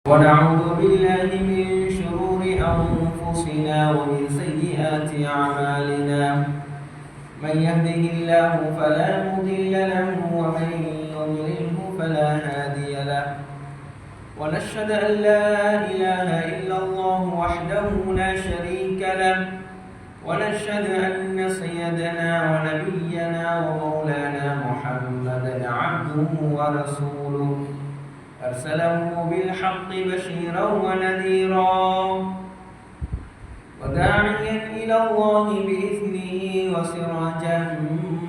ونعوذ بالله من شرور أنفسنا ومن سيئات أعمالنا من يهده الله فلا مضل له ومن يضلله فلا هادي له ونشهد أن لا إله إلا الله وحده لا شريك له ونشهد أن سيدنا ونبينا ومولانا محمدا عبده ورسوله أرسله بالحق بشيرا ونذيرا وداعيا إلى الله بإذنه وسراجا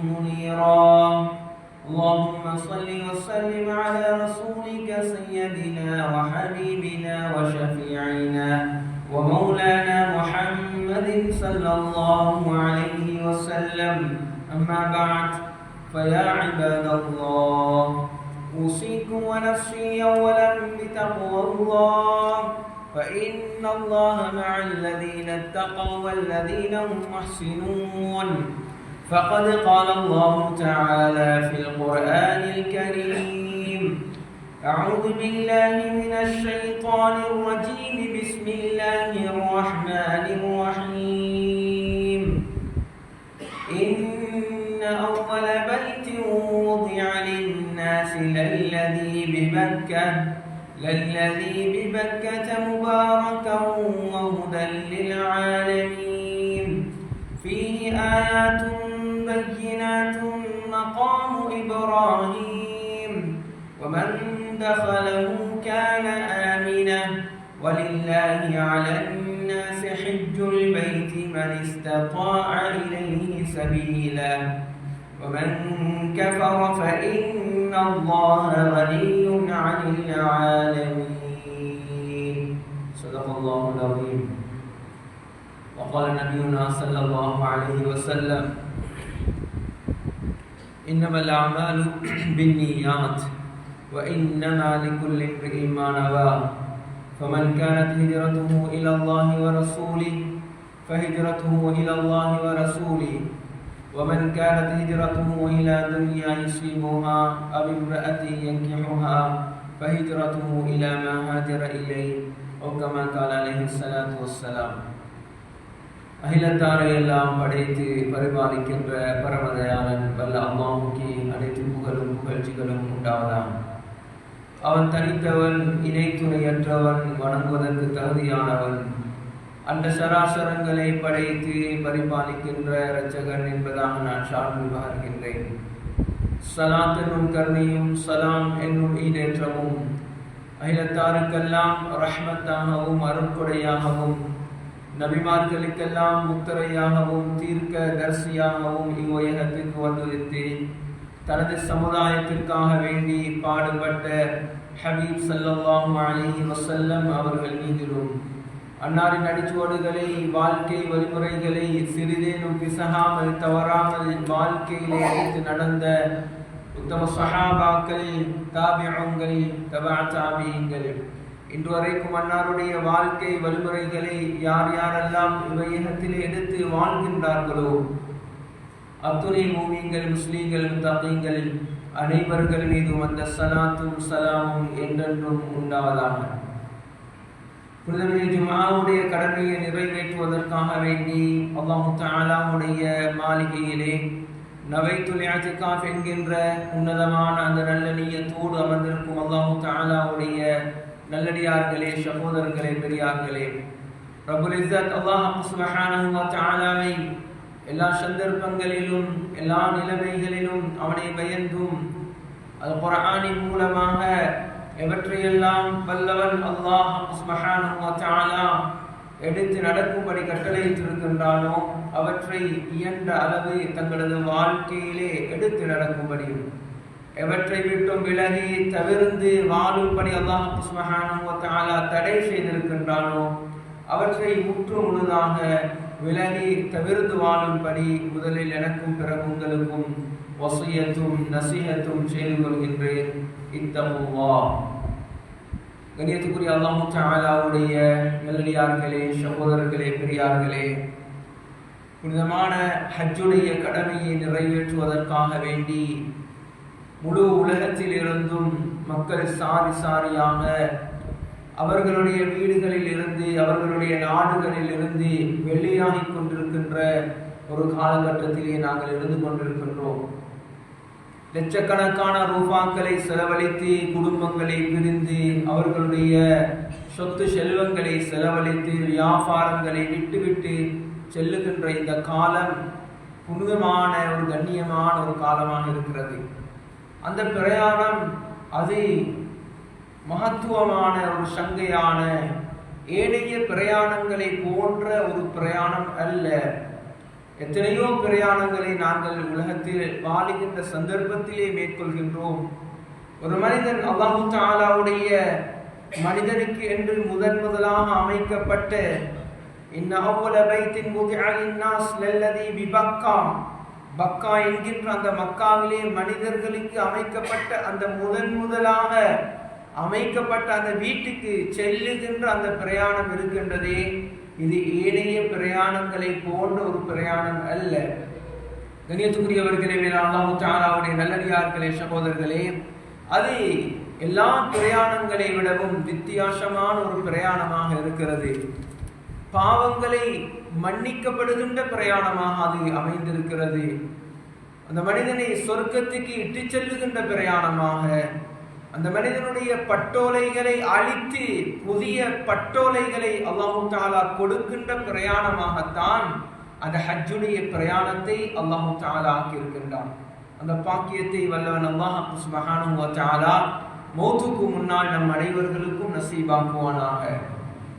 منيرا اللهم صل وسلم على رسولك سيدنا وحبيبنا وشفيعنا ومولانا محمد صلى الله عليه وسلم أما بعد فيا عباد الله أوصيكم ونفسي أولا بتقوى الله فإن الله مع الذين اتقوا والذين هم محسنون فقد قال الله تعالى في القرآن الكريم أعوذ بالله من الشيطان الرجيم بسم الله الرحمن الرحيم إن أول بيت وضع للناس للذي ببكة مباركا وهدى للعالمين فيه آيات بينات مقام إبراهيم ومن دخله كان آمنا ولله على الناس حج البيت من استطاع إليه سبيلا ومن كفر فإن الله غني عن العالمين صدق الله العظيم وقال نبينا صلى الله عليه وسلم إنما الأعمال بالنيات وإنما لكل امرئ ما نوى فمن كانت هجرته إلى الله ورسوله فهجرته إلى الله ورسوله ومن كانت هجرته إلى دنيا يصيبها أو امرأة ينكحها فهجرته إلى ما هاجر إليه أو كما قال عليه الصلاة والسلام அகிலத்தாரை எல்லாம் படைத்து பரிபாலிக்கின்ற பரமதயாளன் வல்ல அல்லாஹ்வுக்கே அனைத்து புகழும் புகழ்ச்சிகளும் உண்டாவதாம். அவன் தனித்தவன், இணை துணையற்றவன், வணங்குவதற்கு தகுதியானவன். அந்த சராசரங்களை படைத்து பரிபாலிக்கின்ற இரட்சகன் என்பதாக நான் சார்ந்து பகர்கின்றேன். சலாத் என்னும் கருணையும் சலாம் என்னும் ஈடேற்றமும் அகிலத்தாருக்கெல்லாம் ரஹ்மத்தாகவும் அருட்கொடையாகவும் நபிமார்களுக்கெல்லாம் முத்தரையாகவும் தீர்க்க தரிசியாகவும் இவ்வுலகத்திற்கு வந்துவித்து தனது சமுதாயத்திற்காக வேண்டி பாடுபட்ட ஹபீப் ஸல்லல்லாஹு அலைஹி வஸல்லம் அவர்கள் மீதிலும் அன்னாரின் அடிச்சுவடுகளை, வாழ்க்கை வழிமுறைகளை சிறிதேனும் பிசகாமல் தவறாமல் வாழ்க்கையிலே எடுத்து நடந்த உத்தம சஹாபாக்கள், தாபிஊன்கள், தபா தாபிஈன்கள், இன்று வரைக்கும் அன்னாருடைய வாழ்க்கை வழிமுறைகளை யார் யாரெல்லாம் இவ்வையகத்திலே எடுத்து வாழ்கின்றார்களோ அத்துணை மூமின்கள், முஸ்லீம்கள், முத்தகீன்கள் அனைவர்கள் மீதும் அந்த ஸலாத்தும் ஸலாமும் என்றென்றும் உண்டாவதாக. புனிதமிகு ஜும்ஆவுடைய கடமையை நிறைவேற்றுவதற்காக வேண்டி அல்லாஹ் தஆலாவுடைய மாளிகையிலே நவைத்துல் இஅ்திகாஃப் என்கின்ற உன்னதமான அந்த நல்ல நியத்தோடு அமர்ந்திருக்கும் அல்லாஹ் தஆலாவுடைய நல்லடியார்களே, சகோதரர்களே, பெரியார்களே, ரப்புல் இஸ்ஸத் அல்லாஹ் சுப்ஹானஹு வ தஆலாவை எல்லா சந்தர்ப்பங்களிலும் எல்லா நிலைமைகளிலும் அவனை பயந்தும் அல் குர்ஆனின் மூலமாக எவற்றையெல்லாம் வல்லவன் அல்லாஹ் சுப்ஹானஹு வ தஆலா எடுத்து நடக்கும்படி கட்டளையிட்டிருக்கின்றானோ அவற்றை இயன்ற அளவு தங்களது வாழ்க்கையிலே எடுத்து நடக்கும்படியும் எவற்றை விட்டும் விலகி தவிர்ந்து வாழும்படி அல்லாஹ் சுப்ஹானஹு வ தஆலா தடை செய்திருக்கின்றானோ அவற்றை முற்று முழுதாக விலகி தவிர்த்து வாழும்படி முதலில் எனக்கும் பிறகு உங்களுக்கும் வசியத்தும் நசீஹத்தும் செய்து கொள்கின்றேன். இத்தகுல்லாஹ். கண்ணியத்துக்குரிய அல்லாஹ் தஆலாவுடைய நல்லடியார்களே, சகோதரர்களே, பெரியார்களே, புனிதமான ஹஜ்ஜுடைய கடமையை நிறைவேற்றுவதற்காக வேண்டி முழு உலகத்தில் இருந்தும் மக்கள் சாரி சாரியாக அவர்களுடைய வீடுகளில் இருந்து அவர்களுடைய நாடுகளில் இருந்து வெளியாகி கொண்டிருக்கின்ற ஒரு காலகட்டத்திலே நாங்கள் இருந்து கொண்டிருக்கின்றோம். லட்சக்கணக்கான ரூபாக்களை செலவழித்து குடும்பங்களை பிரிந்து அவர்களுடைய சொத்து செல்வங்களை செலவழித்து வியாபாரங்களை விட்டுவிட்டு செல்லுகின்ற இந்த காலம் புனிதமான ஒரு கண்ணியமான ஒரு காலமாக இருக்கிறது. அந்த பிரயாணம் அது மகத்துவமான ஒரு சங்கையான ஏனைய பிரயாணங்களை போன்ற ஒரு பிரயாணம் அல்ல. எத்தனையோ பிரயாணங்களை நாங்கள் உலகத்தில் வாழுகின்ற சந்தர்ப்பத்திலே மேற்கொள்கின்றோம். ஒரு மனிதன் அல்லாஹு தஆலாவுடைய மனிதனுக்கு என்று முதலாக அமைக்கப்பட்ட பக்கா என்கின்ற அந்த மக்காவிலே மனிதர்களுக்கு அமைக்கப்பட்ட அந்த முதலாக அமைக்கப்பட்ட அந்த வீட்டுக்கு செல்லுகின்ற அந்த பிரயாணம் இருக்கின்றதே, இது ஏனைய பிரயாணங்களை போன்ற ஒரு பிரயாணம் அல்ல. கண்ணியத்துக்குரியவர்களே, அல்லாஹ் தஆலாவுடைய நல்லடியார்களே, சகோதரர்களே, அது எல்லா பிரயாணங்களை விடவும் வித்தியாசமான ஒரு பிரயாணமாக இருக்கிறது. பாவங்களை மன்னிக்கப்படுகின்ற பிரயாணமாக அது அமைந்திருக்கிறது. அந்த மனிதனை சொர்க்கத்துக்கு இட்டு செல்லுகின்ற பிரயாணமாக, அந்த மனிதனுடைய பட்டோலைகளை அழித்து புதிய பட்டோலைகளை அல்லாஹ் தஆலா கொடுக்கின்ற பிரயாணமாகத்தான் அந்த ஹஜ்ஜுடைய பிரயாணத்தை அல்லாஹ் தஆலா ஆக்கியிருக்கின்றான். அந்த பாக்கியத்தை வல்லவன் அல்லாஹ் சுப்ஹானஹு வ தஆலா மௌத்துக்கு முன்னால் நம் அனைவர்களுக்கும் நசீபாக்குவானாக.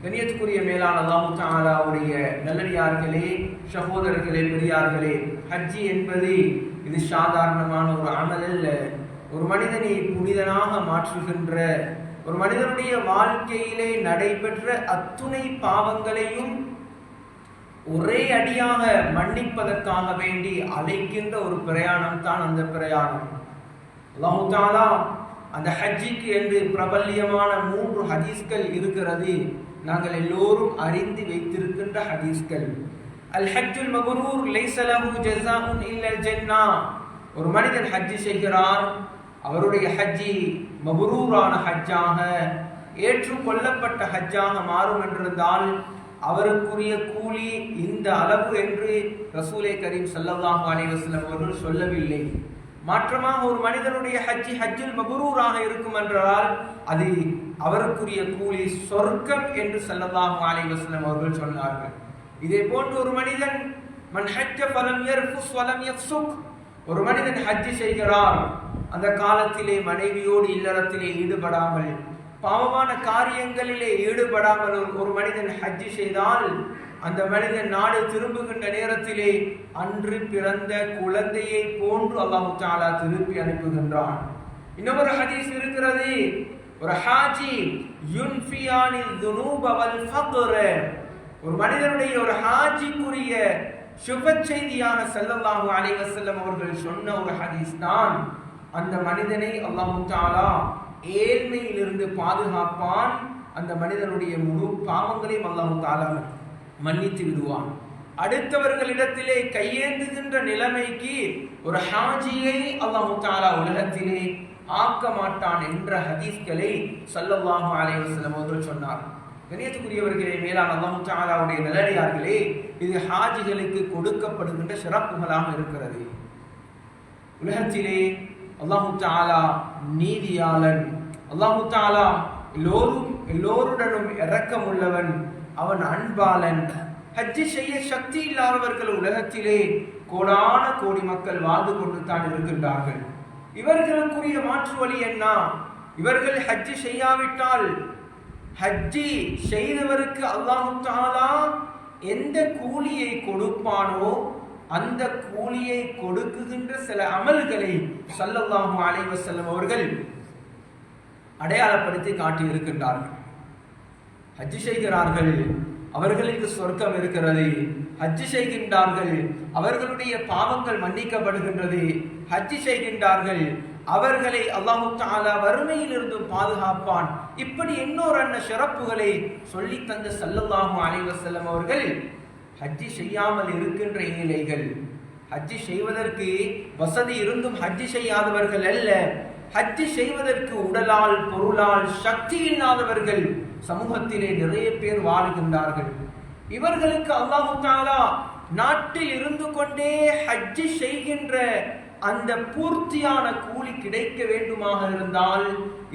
கண்ணியத்துக்குரிய மேலான அல்லாஹ் தஆலாவுடைய நல்லடியார்களே, சகோதரர்களே, பெரியார்களே, ஹஜ்ஜி என்பது இது சாதாரணமான ஒரு அமல் அல்ல. ஒரு மனிதனை புனிதனாக மாற்றுகின்ற, ஒரு மனிதனுடைய வாழ்க்கையிலே நடைபெற்ற அத்துணை பாவங்களையும் ஒரே அடியாக மன்னிப்பதற்காக வேண்டி அழைக்கின்ற ஒரு பிரயாணம் தான் அந்த பிரயாணம். அல்லாஹ் தஆலா அந்த ஹஜ்ஜிக்கு என்று பிரபல்யமான 3 ஹதீஸ்கள் இருக்கிறது. நாங்கள் எல்லோரும் அறிந்து வைத்திருக்கின்ற ஹதீஸ்கள். அல் ஹஜ்ஜுல் மப்ரூர் லைஸ லஹு ஜஸாஉன் இல்லல் ஜன்னah. ஒரு மனிதன் ஹஜ்ஜி செய்கிறார், அவருடைய ஹஜ்ஜி மப்ரூரான ஹஜ்ஜாக ஏற்றுக்கொள்ளப்பட்ட ஹஜ்ஜாக மாறும் என்றிருந்தால் அவருக்குரிய கூலி இந்த அளவு என்று ரசூலே கரீம் ஸல்லல்லாஹு அலைஹி வஸல்லம் அவர்கள் சொல்லவில்லை. மாற்றமாக ஒரு மனிதனுடைய ஹஜ்ஜி ஹஜ்ஜுல் மப்ரூராக இருக்கும் என்றால் அது அவருக்குரிய கூலி சொர்க்கம் என்று ஸல்லல்லாஹு அலைஹி வஸல்லம் அவர்கள் சொன்னார்கள். இதே போன்று ஒரு மனிதன் மன் ஹஜ்ஜ ஃபலம் யர்ஃபுஸ் வலம் யஃப்சுக், ஒரு மனிதன் ஹஜ்ஜி செய்கிறார், அந்த காலத்திலே மனைவியோடு இல்லறத்திலே ஈடுபடாமல் பாவமான காரியங்களிலே ஈடுபடாமல் ஒரு மனிதன் ஹஜ்ஜி செய்தால் அந்த மனிதன் நாடு திரும்புகின்ற நேரத்திலே அன்று பிறந்த குழந்தையை போன்று அல்லாஹ் தஆலா திருப்பி அனுப்புகின்றான். இன்னொரு ஹதீஸ் இருக்கிறது, ஒரு ஹாஜி யுன்ஃபியானில் துனூப வல் ஃபக்ர, ஒரு மனிதனுடைய ஒரு ஹாஜிக்குரிய சுப செய்தியான ஸல்லல்லாஹு அலைஹி வஸல்லம் அவர்கள் சொன்ன ஒரு ஹதீஸ் தான், அந்த மனிதனை அல்லாஹ் தஆலா ஏழ்மையிலிருந்து பாதுகாப்பான், அந்த மனிதனுடைய முழு பாவங்களையும் அல்லாஹ் தஆலா மன்னித்து விடுவான். அடுத்தவர்களிடத்திலே கையேந்துகின்ற நிலைமைக்கு ஒரு ஹாஜியை அல்லாஹ் தஆலா உலகத்திலே ஆக்க மாட்டான் என்ற ஹதீஸ்களை ஸல்லல்லாஹு அலைஹி வஸல்லம் அவர்கள் சொன்னார். கண்ணியத்துக்குரியவர்களே, மேலான அல்லாஹ் தஆலாவுடைய நல்லடியார்களே, இது ஹாஜிகளுக்கு கொடுக்கப்படுகின்ற சிறப்புகளாக இருக்கிறது. உலகத்திலே அல்லாஹ் தஆலா நீதியாளன், அல்லாஹ் தஆலா எல்லோருடனும் இரக்கம் உள்ளவன், அவன் அன்பாளன். ஹஜ்ஜி செய்ய சக்தி இல்லாதவர்கள் உலகத்திலே கோடான கோடி மக்கள் வாழ்ந்து கொண்டு தான் இருக்கின்றார்கள். இவர்களுக்குரிய மாற்று வழி என்ன? இவர்கள் ஹஜ்ஜி செய்யாவிட்டால் ஹஜ்ஜி செய்தவருக்கு அல்லாஹ் தஆலா எந்த கூலியை கொடுப்பானோ அந்த கூலியை கொடுக்குகின்ற சில அமல்களை ஸல்லல்லாஹு அலைஹி வஸல்லம் அவர்கள் அடையாளப்படுத்தி காட்டி இருக்கின்றார்கள். ஹஜ்ஜி செய்கிறார்கள், அவர்களுக்கு சொர்க்கம் இருக்கிறது. ஹஜ்ஜி செய்கின்றார்கள், அவர்களுடைய பாவங்கள் மன்னிக்கப்படுகின்றது. ஹஜ்ஜி செய்கின்றார்கள், அவர்களை அல்லாஹ் தஆலா வறுமையிலிருந்து பாதுகாப்பான். இப்படி இன்னொரு சிறப்புகளை சொல்லி தந்த ஸல்லல்லாஹு அலைஹி வஸல்லம் அவர்கள் ஹஜ்ஜி செய்யாமல் இருக்கின்ற ஏழைகள், ஹஜ்ஜி செய்வதற்கு வசதி இருந்தும் ஹஜ்ஜி செய்யாதவர்கள் அல்ல, ஹஜ்ஜி செய்வதற்கு உடலால் பொருளால் சக்தி இல்லாதவர்கள் சமூகத்திலே நிறைய பேர் வாழ்கின்றார்கள். இவர்களுக்கு அல்லாஹ் தஆலா நாட்டில் இருந்து கொண்டே ஹஜ்ஜி செய்கின்ற அந்த பூர்த்தியான கூலி கிடைக்க வேண்டுமாக இருந்தால்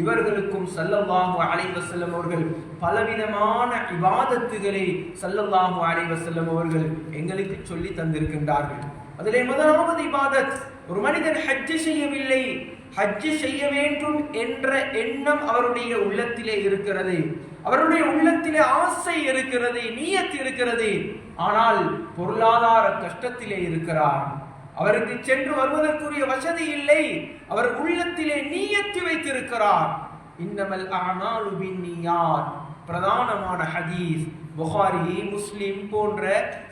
இவர்களுக்கும் ஸல்லல்லாஹு அலைஹி வஸல்லம் அவர்கள் பலவிதமான இபாதத்துகளை ஸல்லல்லாஹு அலைஹி வஸல்லம் அவர்கள் எங்களுக்கு சொல்லி தந்திருக்கின்றார்கள். அதிலே முதலாவது இபாதத், ஒரு மனிதன் ஹஜ்ஜி செய்யவில்லை, ஹஜ்ஜி செய்ய வேண்டும் என்ற எண்ணம் அவருடைய உள்ளத்திலே இருக்கிறது, அவருடைய உள்ளத்திலே ஆசை இருக்கிறது, நியத் இருக்கிறது, ஆனால் பொருளாதார கஷ்டத்திலே இருக்கிறார், அவருக்கு சென்று வருவதற்குரிய வசதி இல்லை, அவர் உள்ளத்திலே நியத்து வைத்திருக்கிறார். இன்னமல் அஅமாலு பின்னியாத், பிரதானமான ஹதீஸ் புகாரி முஸ்லிம் போன்ற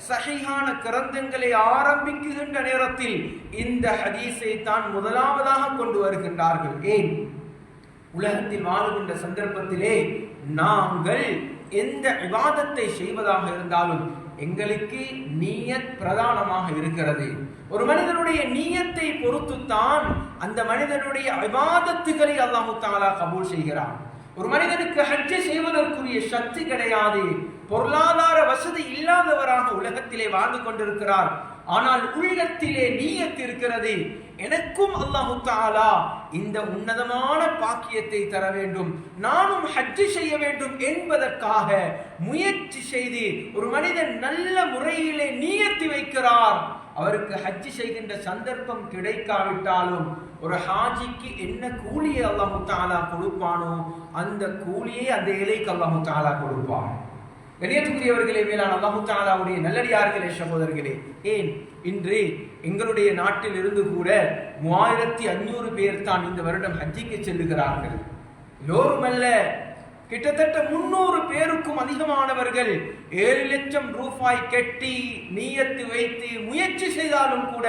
சஹீஹான கிரந்தங்களை ஆரம்பிக்குகின்ற நேரத்தில் இந்த ஹதீஸை தான் முதலாவதாக கொண்டு வருகின்றார்கள். ஏன்? உலகத்தில் வாழுகின்ற சந்தர்ப்பத்திலே நாங்கள் எந்த இபாதத்தை செய்வதாக இருந்தாலும் எங்களுக்கு நியத் பிரதானமாக இருக்கிறது. ஒரு மனிதனுடைய நியத்தை பொறுத்துத்தான் அந்த மனிதனுடைய இபாதத்துகளை அல்லாஹ் தஆலா கபூல் செய்கிறான். ஒரு மனிதனுக்கு ஹஜ்ஜை செய்வதற்குரிய சக்தி கிடையாது, பொருளாதார வசதி இல்லாதவராக உலகத்திலே வாழ்ந்து கொண்டிருக்கிறார், ஆனால் உள்ளத்திலே நியத் இருக்கிறது, எனக்கும் அல்லாஹ் தஆலா இந்த உன்னதமான பாக்கியத்தை தர வேண்டும், நானும் ஹஜ்ஜி செய்ய வேண்டும் என்பதற்காக முயற்சி செய்து ஒரு மனிதன் நல்ல முறையிலே நியத்து வைக்கிறார். அவருக்கு ஹஜ்ஜி செய்கின்ற சந்தர்ப்பம் கிடைக்காவிட்டாலும் ஒரு ஹாஜிக்கு என்ன கூலியை அல்லாஹ் தஆலா கொடுப்பானோ அந்த கூலியை அந்த ஏழைக்கு அல்லாஹ் தஆலா கொடுப்பான். கண்ணியத்துக்குரியவர்களே, மேலான அல்லாஹ் தஆலாவுடைய நல்லடியார்களே, சகோதரர்களே, ஏன் இன்று எங்களுடைய நாட்டில் இருந்து கூட 3500 பேர் தான் இந்த வருடம் ஹஜ்ஜிக்கு செல்லுகிறார்கள். எல்லோருமல்ல, கிட்டத்தட்ட 300 பேருக்கும் அதிகமானவர்கள் 7 லட்சம் ரூபாய் கட்டி நியத்து வைத்து முயற்சி செய்தாலும் கூட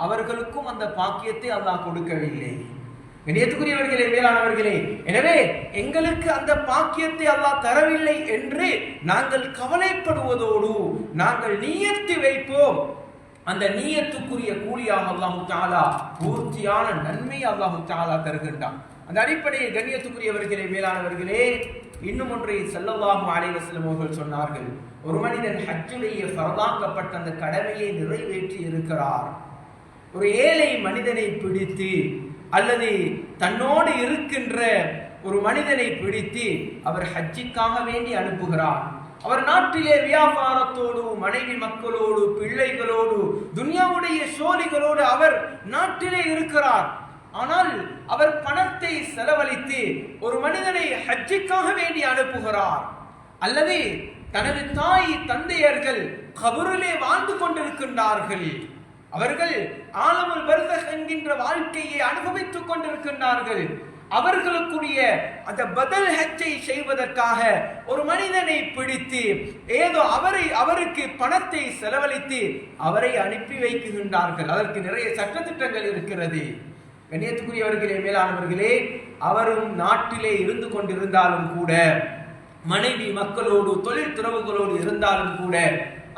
அவர்களுக்கும் அந்த பாக்கியத்தை அல்லாஹ் கொடுக்கவில்லை. கண்ணியத்துக்குரியவர்களே, மேலானவர்களே, எனவே எங்களுக்கு அந்த பாக்கியத்தை அல்லாஹ் தரவில்லை என்று நாங்கள் கவலைப்படுவதோடு நாங்கள் நியத்து வைப்போம். அந்த நியத்துக்குரிய கூலியாக அல்லாஹ் தஆலா பூர்த்தியான நன்மை அல்லாஹ் தஆலா தருகின்றான். அந்த அடிப்படையில் கண்ணியத்துக்குரியவர்களே, மேலானவர்களே, இன்னும் ஒன்றை ஸல்லல்லாஹு அலைஹி வஸல்லம் அவர்கள் சொன்னார்கள். ஒரு மனிதன் ஹஜ்ஜுடைய ஃபர்தாக்கப்பட்ட அந்த கடமையை நிறைவேற்றி இருக்கிறார். ஒரு ஏழை மனிதனை பிடித்து அல்லது தன்னோடு இருக்கின்ற ஒரு மனிதனை பிடித்து அவர் ஹஜ்ஜிக்காக வேண்டி அனுப்புகிறார். அவர் நாட்டிலே வியாபாரத்தோடு மனைவி மக்களோடு பிள்ளைகளோடு துன்யாவுடைய சோலிகளோடு அவர் நாட்டிலே இருக்கிறார். ஆனால் அவர் பணத்தை செலவழித்து ஒரு மனிதனை ஹஜ்ஜிக்காக வேண்டி அனுப்புகிறார். அல்லது தனது தாய் தந்தையர்கள் கபரிலே வாழ்ந்து கொண்டிருக்கின்றார்கள், அவர்கள் ஆலமுல் பர்ஸஹ் என்கின்ற வாழ்க்கையை அனுபவித்துக் கொண்டிருக்கின்றார்கள், அவர்களுக்குரிய அந்த பதல் ஹஜ்ஜை செய்வதற்காக ஒரு மனிதனை பிடித்து ஏதோ அவருக்கு பணத்தை செலவழித்து அவரை அனுப்பி வைக்கின்றார்கள். அதற்கு நிறைய சட்டதிட்டங்கள் இருக்கிறது. கண்ணியத்துக்குரியவர்களே, மேலானவர்களே, அவரும் நாட்டிலே இருந்து கொண்டிருந்தாலும் கூட மனைவி மக்களோடு தொழில் துறவுகளோடு இருந்தாலும் கூட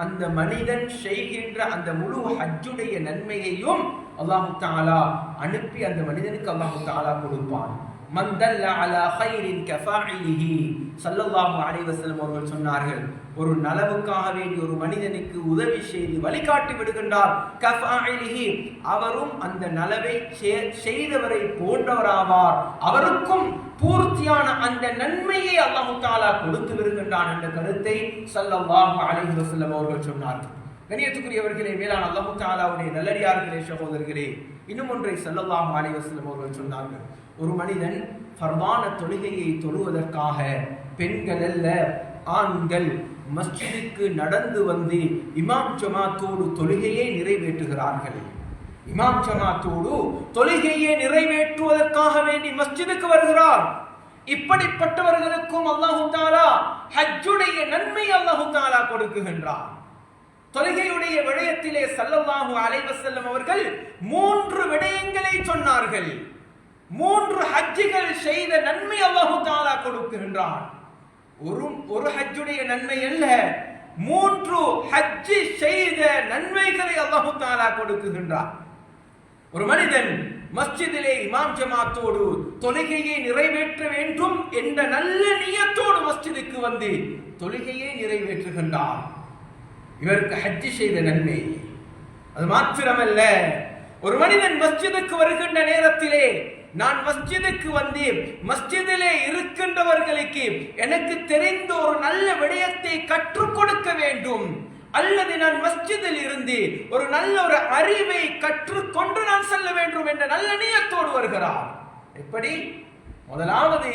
அந்த மனிதன் செய்கின்ற அந்த முழு ஹஜ்ஜுடைய நன்மையையும் அல்லாஹ் தஆலா அனுப்பி அந்த மனிதனுக்கு அல்லாஹ் தஆலா கொடுப்பான். மன் தல்ல அலா கைரின் கஃபாஇலிஹி, ஸல்லல்லாஹு அலைஹி வஸல்லம் அவர்கள் சொன்னார்கள், ஒரு நலவுக்காக வேண்டி ஒரு மனிதனுக்கு உதவி செய்து வழிகாட்டி விடுகின்றார், கஃபாஇலிஹி, அவரும் அந்த நலவை செய்தவரை போன்றவராவார், அவருக்கும் பூர்த்தியான அந்த நன்மையை அல்லாஹ் தஆலா கொடுத்து விடுகின்றான் என்ற கருத்தை ஸல்லல்லாஹு அலைஹி வஸல்லம் அவர்கள் சொன்னார்கள். கண்ணியத்துக்குரியவர்களே, மேலான அல்லாஹ் தஆலாவுடைய நல்லடியார்களே, சகோதரர்களே, இன்னும் ஒன்றை ஸல்லல்லாஹு அலைஹி வஸல்லம் அவர்கள் சொன்னார்கள். ஒரு மனிதன் ஃபர்தான தொழுகையை தொழுவதற்காக பெண்கள் அல்ல ஆண்கள் மஸ்ஜிதுக்கு நடந்து வந்து இமாம் ஜமாத்தோடு தொழுகையை நிறைவேற்றுகிறார்கள். இமாம் ஜமாத்தோடு தொழுகையை நிறைவேற்றுவதற்காக வேண்டி மஸ்ஜிதுக்கு வருகிறார். இப்படிப்பட்டவர்களுக்கும் அல்லாஹ் தஆலா ஹஜ்ஜுடைய நன்மை அல்லாஹ் தஆலா கொடுக்குகின்றார். தொழுகையுடைய விடயத்திலே ஸல்லல்லாஹு அலைஹி வஸல்லம் அவர்கள் 3 விடயங்களை சொன்னார்கள். 3 ஹஜ்ஜுகள் செய்த நன்மை அல்லாஹ் தஆலா கொடுக்கின்றான். ஒரு ஹஜ்ஜுடைய நன்மை அல்ல, 3 ஹஜ் செய்த நன்மைகளை அல்லாஹ் தஆலா கொடுக்கின்றான். ஒரு மனிதன் மஸ்ஜிதிலே இமாம் ஜமாத்தோடு தொழுகையை நிறைவேற்ற வேண்டும் என்ற நல்ல நியத்தோடு மஸ்ஜிதுக்கு வந்து தொழுகையை நிறைவேற்றுகின்றார். இவருக்கு ஹஜ் செய்த நன்மை. அது மாத்திரமல்ல, ஒரு மனிதன் மஸ்ஜிதுக்கு வருகின்ற நேரத்திலே நான் மஸ்ஜிதுக்கு வந்து மஸ்ஜிதிலே இருக்கின்றவர்களுக்கு எனக்கு தெரிந்த ஒரு நல்ல விடயத்தை கற்றுக் கொடுக்க வேண்டும், அல்லது நான் மஸ்ஜிதில் இருந்து ஒரு நல்ல ஒரு அறிவை கற்றுக்கொண்டு நான் செல்ல வேண்டும் என்ற நல்ல நியத்தோடு வருகிறார். எப்படி? முதலாவது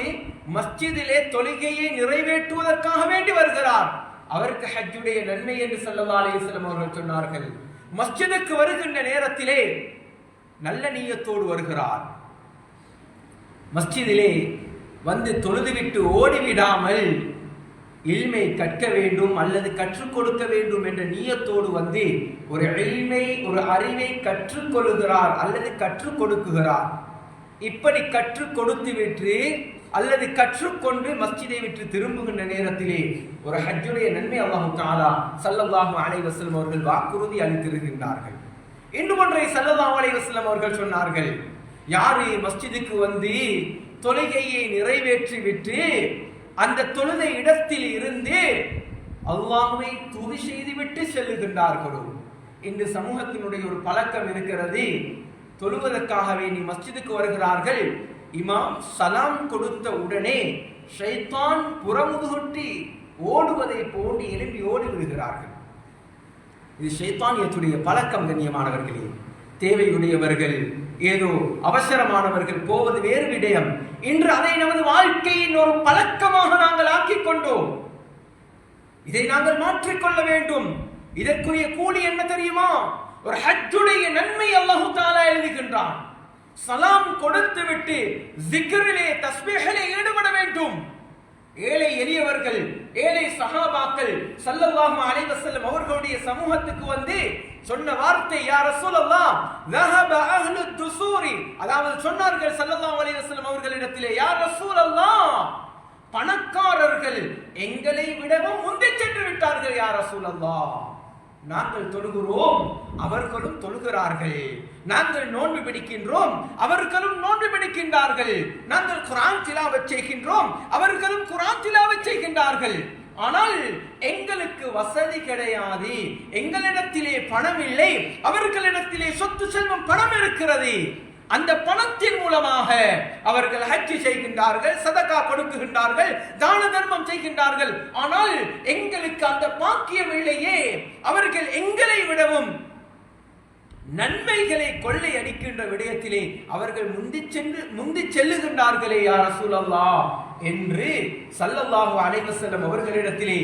மஸ்ஜிதிலே தொழுகையை நிறைவேற்றுவதற்காக வேண்டி வருகிறார். அவருக்கு ஹஜ்ஜுடைய நன்மை என்று ஸல்லல்லாஹு அலைஹி வஸல்லம் அவர்கள் சொன்னார்கள். மஸ்ஜிதுக்கு வருகின்ற நேரத்திலே நல்ல நியத்தோடு வருகிறார். மஸ்ஜிதிலே வந்து தொழுதுவிட்டு ஓடிவிடாமல் இல்மை கற்க வேண்டும் அல்லது கற்றுக் கொடுக்க வேண்டும் என்ற நியத்தோடு வந்து ஒரு இல்மை, ஒரு அறிவை கற்றுக் கொள்ளுகிறார் அல்லது கற்றுக் கொடுக்குகிறார். இப்படி கற்றுக் கொடுத்து விட்டு அல்லது கற்றுக்கொண்டு மஸ்ஜிதை விட்டு திரும்புகின்ற நேரத்திலே ஒரு ஹஜ்ஜுடைய நன்மை அல்லாஹ் தஆலா ஸல்லல்லாஹு அலைஹி வஸல்லம் அவர்கள் வாக்குறுதி அளித்திருக்கின்றார்கள். இன்னும் ஒன்றை ஸல்லல்லாஹு அலைஹி வஸல்லம் அவர்கள் சொன்னார்கள், யாரு மஸ்ஜிதுக்கு வந்து தொழுகையை நிறைவேற்றி விட்டு அந்த தொழுத இடத்தில் இருந்து அல்லாஹ்வை துதி செய்துவிட்டு செல்லுகின்றார்களோ. இந்த சமூகத்தினுடைய ஒரு பழக்கம் இருக்கிறது, தொழுவதற்காகவே நீ மஸ்ஜிதுக்கு வருகிறார்கள், இமாம் சலாம் கொடுத்த உடனே ஷைத்தான் புறமுதுகுட்டி ஓடுவதை போன்று எழுப்பி ஓடி விடுகிறார்கள். இது ஷைத்தானியத்துடைய பழக்கம். கண்ணியமானவர்களே, தேவையுடையவர்கள், ஏதோ அவசரமானவர்கள் போவது வேறு விடயம். இன்று அதை நமது வாழ்க்கையின் ஒரு பழக்கமாக நாங்கள் ஆக்கிக் கொண்டோம். இதை நாங்கள் மாற்றிக்கொள்ள வேண்டும். இதற்குரிய கூலி என்ன தெரியுமா? ஒரு ஹஜ்ஜுடைய நன்மை அல்லாஹ் தஆலா எழுதுகின்றான். சலாம் கொடுத்து விட்டு ஜிக்ரிலே தஸ்பீஹிலே ஈடுபட வேண்டும். ஏழை எளியவர்கள், ஏழை சஹாபாக்கள் ஸல்லல்லாஹு அலைஹி வஸல்லம் அவர்களுடைய சமூகத்துக்கு வந்து சொன்ன வார்த்தை, யா ரசூலல்லாஹ் ذهب اهل الدثور, அதாவது சொன்னார்கள் ஸல்லல்லாஹு அலைஹி வஸல்லம் அவர்களிடத்திலே, யா ரசூலல்லாஹ் பணக்காரர்கள் எங்களை விடவும் முந்தி சென்று விட்டார்கள். யா ரசூலல்லாஹ், நாங்கள் தொழுகிறோம், அவர்களும் தொழுகிறார்கள். நாங்கள் நோன்பு பிடிக்கின்றோம், அவர்களும் நோன்பு பிடிக்கின்றார்கள். நாங்கள் குர்ஆன் திலாவத் செய்கின்றோம், அவர்களும் குர்ஆன் திலாவத் செய்கின்றார்கள். ஆனால் எங்களுக்கு வசதி கிடையாது, எங்களிடத்திலே பணம் இல்லை, அவர்களிடத்திலே சொத்து செல்வம் பணம் இருக்கிறது. அந்த பணத்தின் மூலமாக அவர்கள் ஹஜ் செய்கின்றார்கள், சதகா கொடுக்குகின்றார்கள், தான தர்மம் செய்கின்றார்கள். ஆனால் எங்களுக்கு அந்த பாக்கியம் இல்லையே. அவர்கள் எங்களை விடவும் நன்மைகளை கொள்ளை அடிக்கின்ற விடயத்திலே அவர்கள் முந்தி செல்லுகின்றார்களே யா ரசூலல்லாஹ் என்று ஸல்லல்லாஹு அலைஹி வஸல்லம் அவர்களிடத்திலே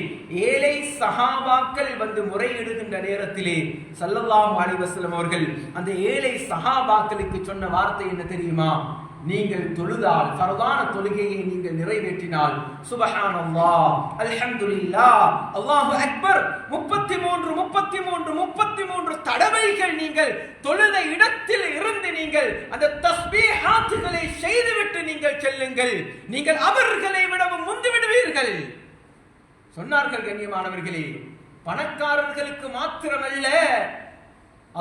ஏழை சஹாபாக்கள் வந்து முறையிடுகின்ற நேரத்திலே ஸல்லல்லாஹு அலைஹி வஸல்லம் அவர்கள் அந்த ஏழை சஹாபாக்களுக்கு சொன்ன வார்த்தை என்ன தெரியுமா? நீங்கள் தொழுதால், ஃபர்தான தொழுகையை நீங்கள் நிறைவேற்றினால், சுப்ஹானல்லாஹ், அல்ஹம்துலில்லாஹ், அல்லாஹு அக்பர் 33 தடவைகள் நீங்கள் தொழுத இடத்தில் இருந்து நீங்கள் அந்த தஸ்பீஹாத்துகளை செய்துவிட்டு நீங்கள் செல்லுங்கள், நீங்கள் அவர்களை விடவும் முந்தி விடுவீர்கள் சொன்னார்கள். கண்ணியமானவர்களே, பணக்காரர்களுக்கு மாத்திரமல்ல,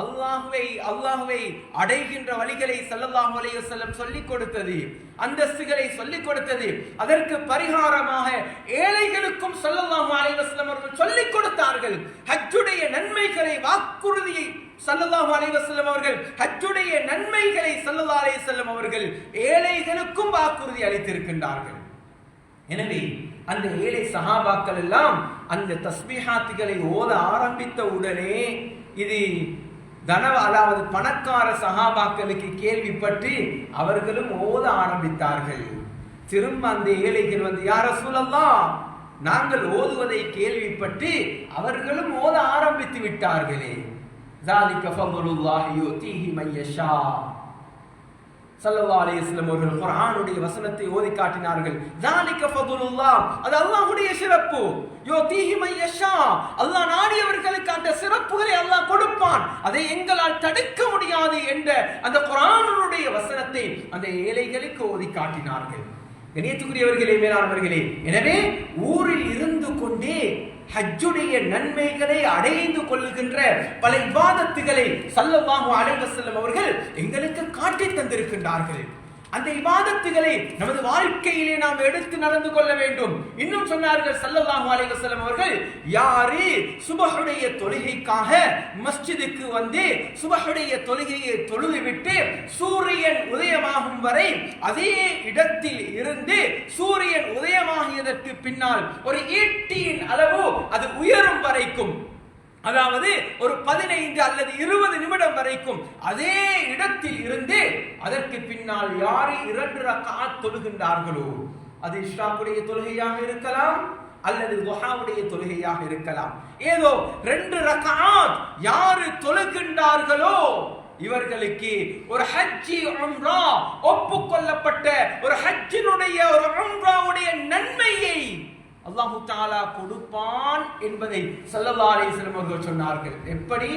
அல்லாஹ்வை அடைகின்ற வழிகளை ஸல்லல்லாஹு அலைஹி வஸல்லம் சொல்லிக் கொடுத்தது, அந்தஸ்துகளை சொல்லிக் கொடுத்தது. அதற்கு பரிகாரமாக ஏழைகளுக்கும் ஸல்லல்லாஹு அலைஹி வஸல்லம் அவர்கள் சொல்லிக் கொடுத்தார்கள். ஹஜ்ஜுடைய நன்மைகளை வாக்குறுதியை ஸல்லல்லாஹு அலைஹி வஸல்லம் அவர்கள் ஹஜ்ஜுடைய நன்மைகளை ஸல்லல்லாஹு அலைஹி வஸல்லம் அவர்கள் ஏழைகளுக்கும் வாக்குறுதி அளித்திருக்கின்றார்கள். எனவே அந்த ஏழை சஹாபாக்கள் எல்லாம் அந்த தஸ்பீஹாத்துகளை ஓத ஆரம்பித்த உடனே இது அதாவது பணக்கார சஹாபாக்களுக்கு கேள்விப்பட்டு அவர்களும் ஓத ஆரம்பித்தார்கள். திரும்ப அந்த ஏழைகள் வந்து, யா ரசூலல்லாஹ், நாங்கள் ஓதுவதை கேள்விப்பட்டு அவர்களும் ஓத ஆரம்பித்து விட்டார்களே. ذَلِكَ فَضْلُ اللَّهِ يُؤْتِيهِ مَن يَشَاءُ. ஸல்லல்லாஹு அலைஹி வஸல்லம் அவர்கள் குர்ஆனுடைய வசனத்தை ஓதி காட்டினார்கள். ذَلِكَ فَضْلُ اللَّهِ, அது அல்லாஹ்வுடைய சிறப்பு. யுதீஹி மன் யஷா, அல்லாஹ் நாடியவர்களுக்கு அந்த சிறப்புகளை அல்லாஹ் கொடுப்பான், அதை எங்களால் தடுக்க முடியாது என்ற அந்த குர்ஆனுடைய வசனத்தை அந்த ஏழைகளுக்கு ஓதி காட்டினார்கள். கண்ணியத்துக்குரியவர்களே, மேலானவர்களே, எனவே ஊரில் இருந்து கொண்டே ஹஜ்ஜுடைய நன்மைகளை அடைந்து கொள்ளுகின்ற பல இபாதத்துகளை ஸல்லல்லாஹு அலைஹி வஸல்லம் அவர்கள் எங்களுக்கு காட்டி தந்திருக்கின்றார்கள். அந்த இபாதத்துகளை நமது வாழ்க்கையிலே நாம் எடுத்து நடந்து கொள்ள வேண்டும். இன்னும் சொன்னார்கள் ஸல்லல்லாஹு அலைஹி வஸல்லம் அவர்கள், யாரு சுபஹுடைய தொழுகைக்காக மஸ்ஜிதுக்கு வந்து சுபஹுடைய தொழுகையை தொழுதுவிட்டு சூரியன் உதயமாகும் வரை அதே இடத்தில் இருந்து சூரியன் உதயமாகியதற்கு பின்னால் ஒரு ஈட்டியின் அளவு அது உயரும் வரைக்கும், அதாவது ஒரு 15 அல்லது 20 நிமிடம் வரைக்கும் அதே இடத்தில் இருந்து அதற்கு பின்னால் யாரு 2 ரக்அத் தொழுகின்றார்களோ, அது இஷ்ராக்குடைய தொழுகையாக இருக்கலாம் அல்லது துஹாவுடைய தொழுகையாக இருக்கலாம், ஏதோ 2 ரக்அத் யாரு தொழுகின்றார்களோ இவர்களுக்கு ஒரு ஹஜ்ஜி உம்ரா ஒப்புக்கொள்ளப்பட்ட ஒரு ஹஜ்ஜினுடைய ஒரு உம்ராவுடைய நன்மையை அல்லாஹு தஆலா கொடுப்பான் என்பதை ஸல்லல்லாஹு அலைஹி வஸல்லம் அவர்கள் சொன்னார்கள். எப்படி?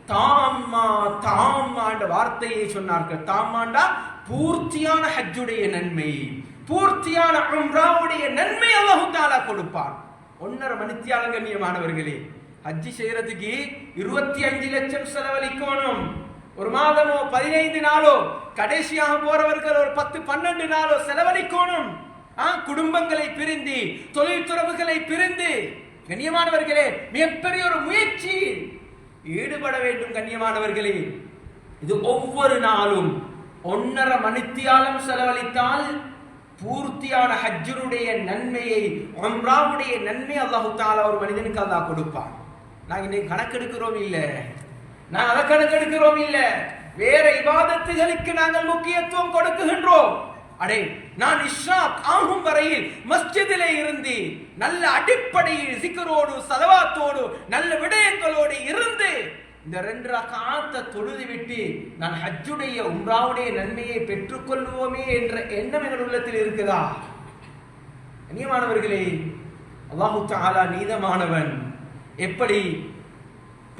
தாம்மா என்ற வார்த்தையை சொன்னார்கள். தாம்மாண்டா பூர்த்தியான ஹஜ்ஜுடைய நன்மை, பூர்த்தியான உம்ராவுடைய நன்மை அல்லாஹு தஆலா கொடுப்பான். 1.5 மணித்தியாலம் கண்ணியமானவர்களே, ஹஜ்ஜி செய்யறதுக்கு 25 லட்சம் செலவழிக்கணும். ஒரு மாதமோ 15 நாளோ, கடைசியாக போறவர்கள் ஒரு 10-12 நாளோ செலவழிக்கணும். குடும்பங்களை பிரிந்து தொழில் துறவுகளை பிரிந்து கண்ணியமானவர்களே மிகப்பெரிய ஒரு முயற்சி ஈடுபட வேண்டும். கண்ணியமானவர்களே, இது ஒவ்வொரு நாளும் 1.5 மணித்தியாலம் செலவழித்தால் பூர்த்தியான ஹஜ்ஜுடைய நன்மையை, உம்ராவுடைய நன்மை அல்லாஹு தஆலா ஒரு மனிதனுக்கு அல்லாஹ் கொடுப்பான். நாங்க இன்னைக்கு கணக்கெடுக்கிறோம் இல்ல, நான் அதை கணக்கெடுக்கிறோம் இல்ல, வேற இபாதத்துகளுக்கு நாங்கள் முக்கியத்துவம் கொடுக்குகின்றோம். அடே, நான் இஷ்ராக் ஆகும் வரையில் மஸ்ஜிதிலே இருந்து நல்ல அடிப்படையில் சிக்ரோடு ஸலவாத்தோடு நல்ல விடயங்களோடு இருந்து இந்த 2 ரக்அத்தை தொழுது விட்டு நான் ஹஜ்ஜுடைய உம்ராவுடைய நன்மையை பெற்றுக்கொள்வோமே என்ற எண்ணம் எங்கள் உள்ளத்தில் இருக்குதா? கண்ணியமானவர்களே, அல்லாஹு தஆலா நீதமானவன். எப்படி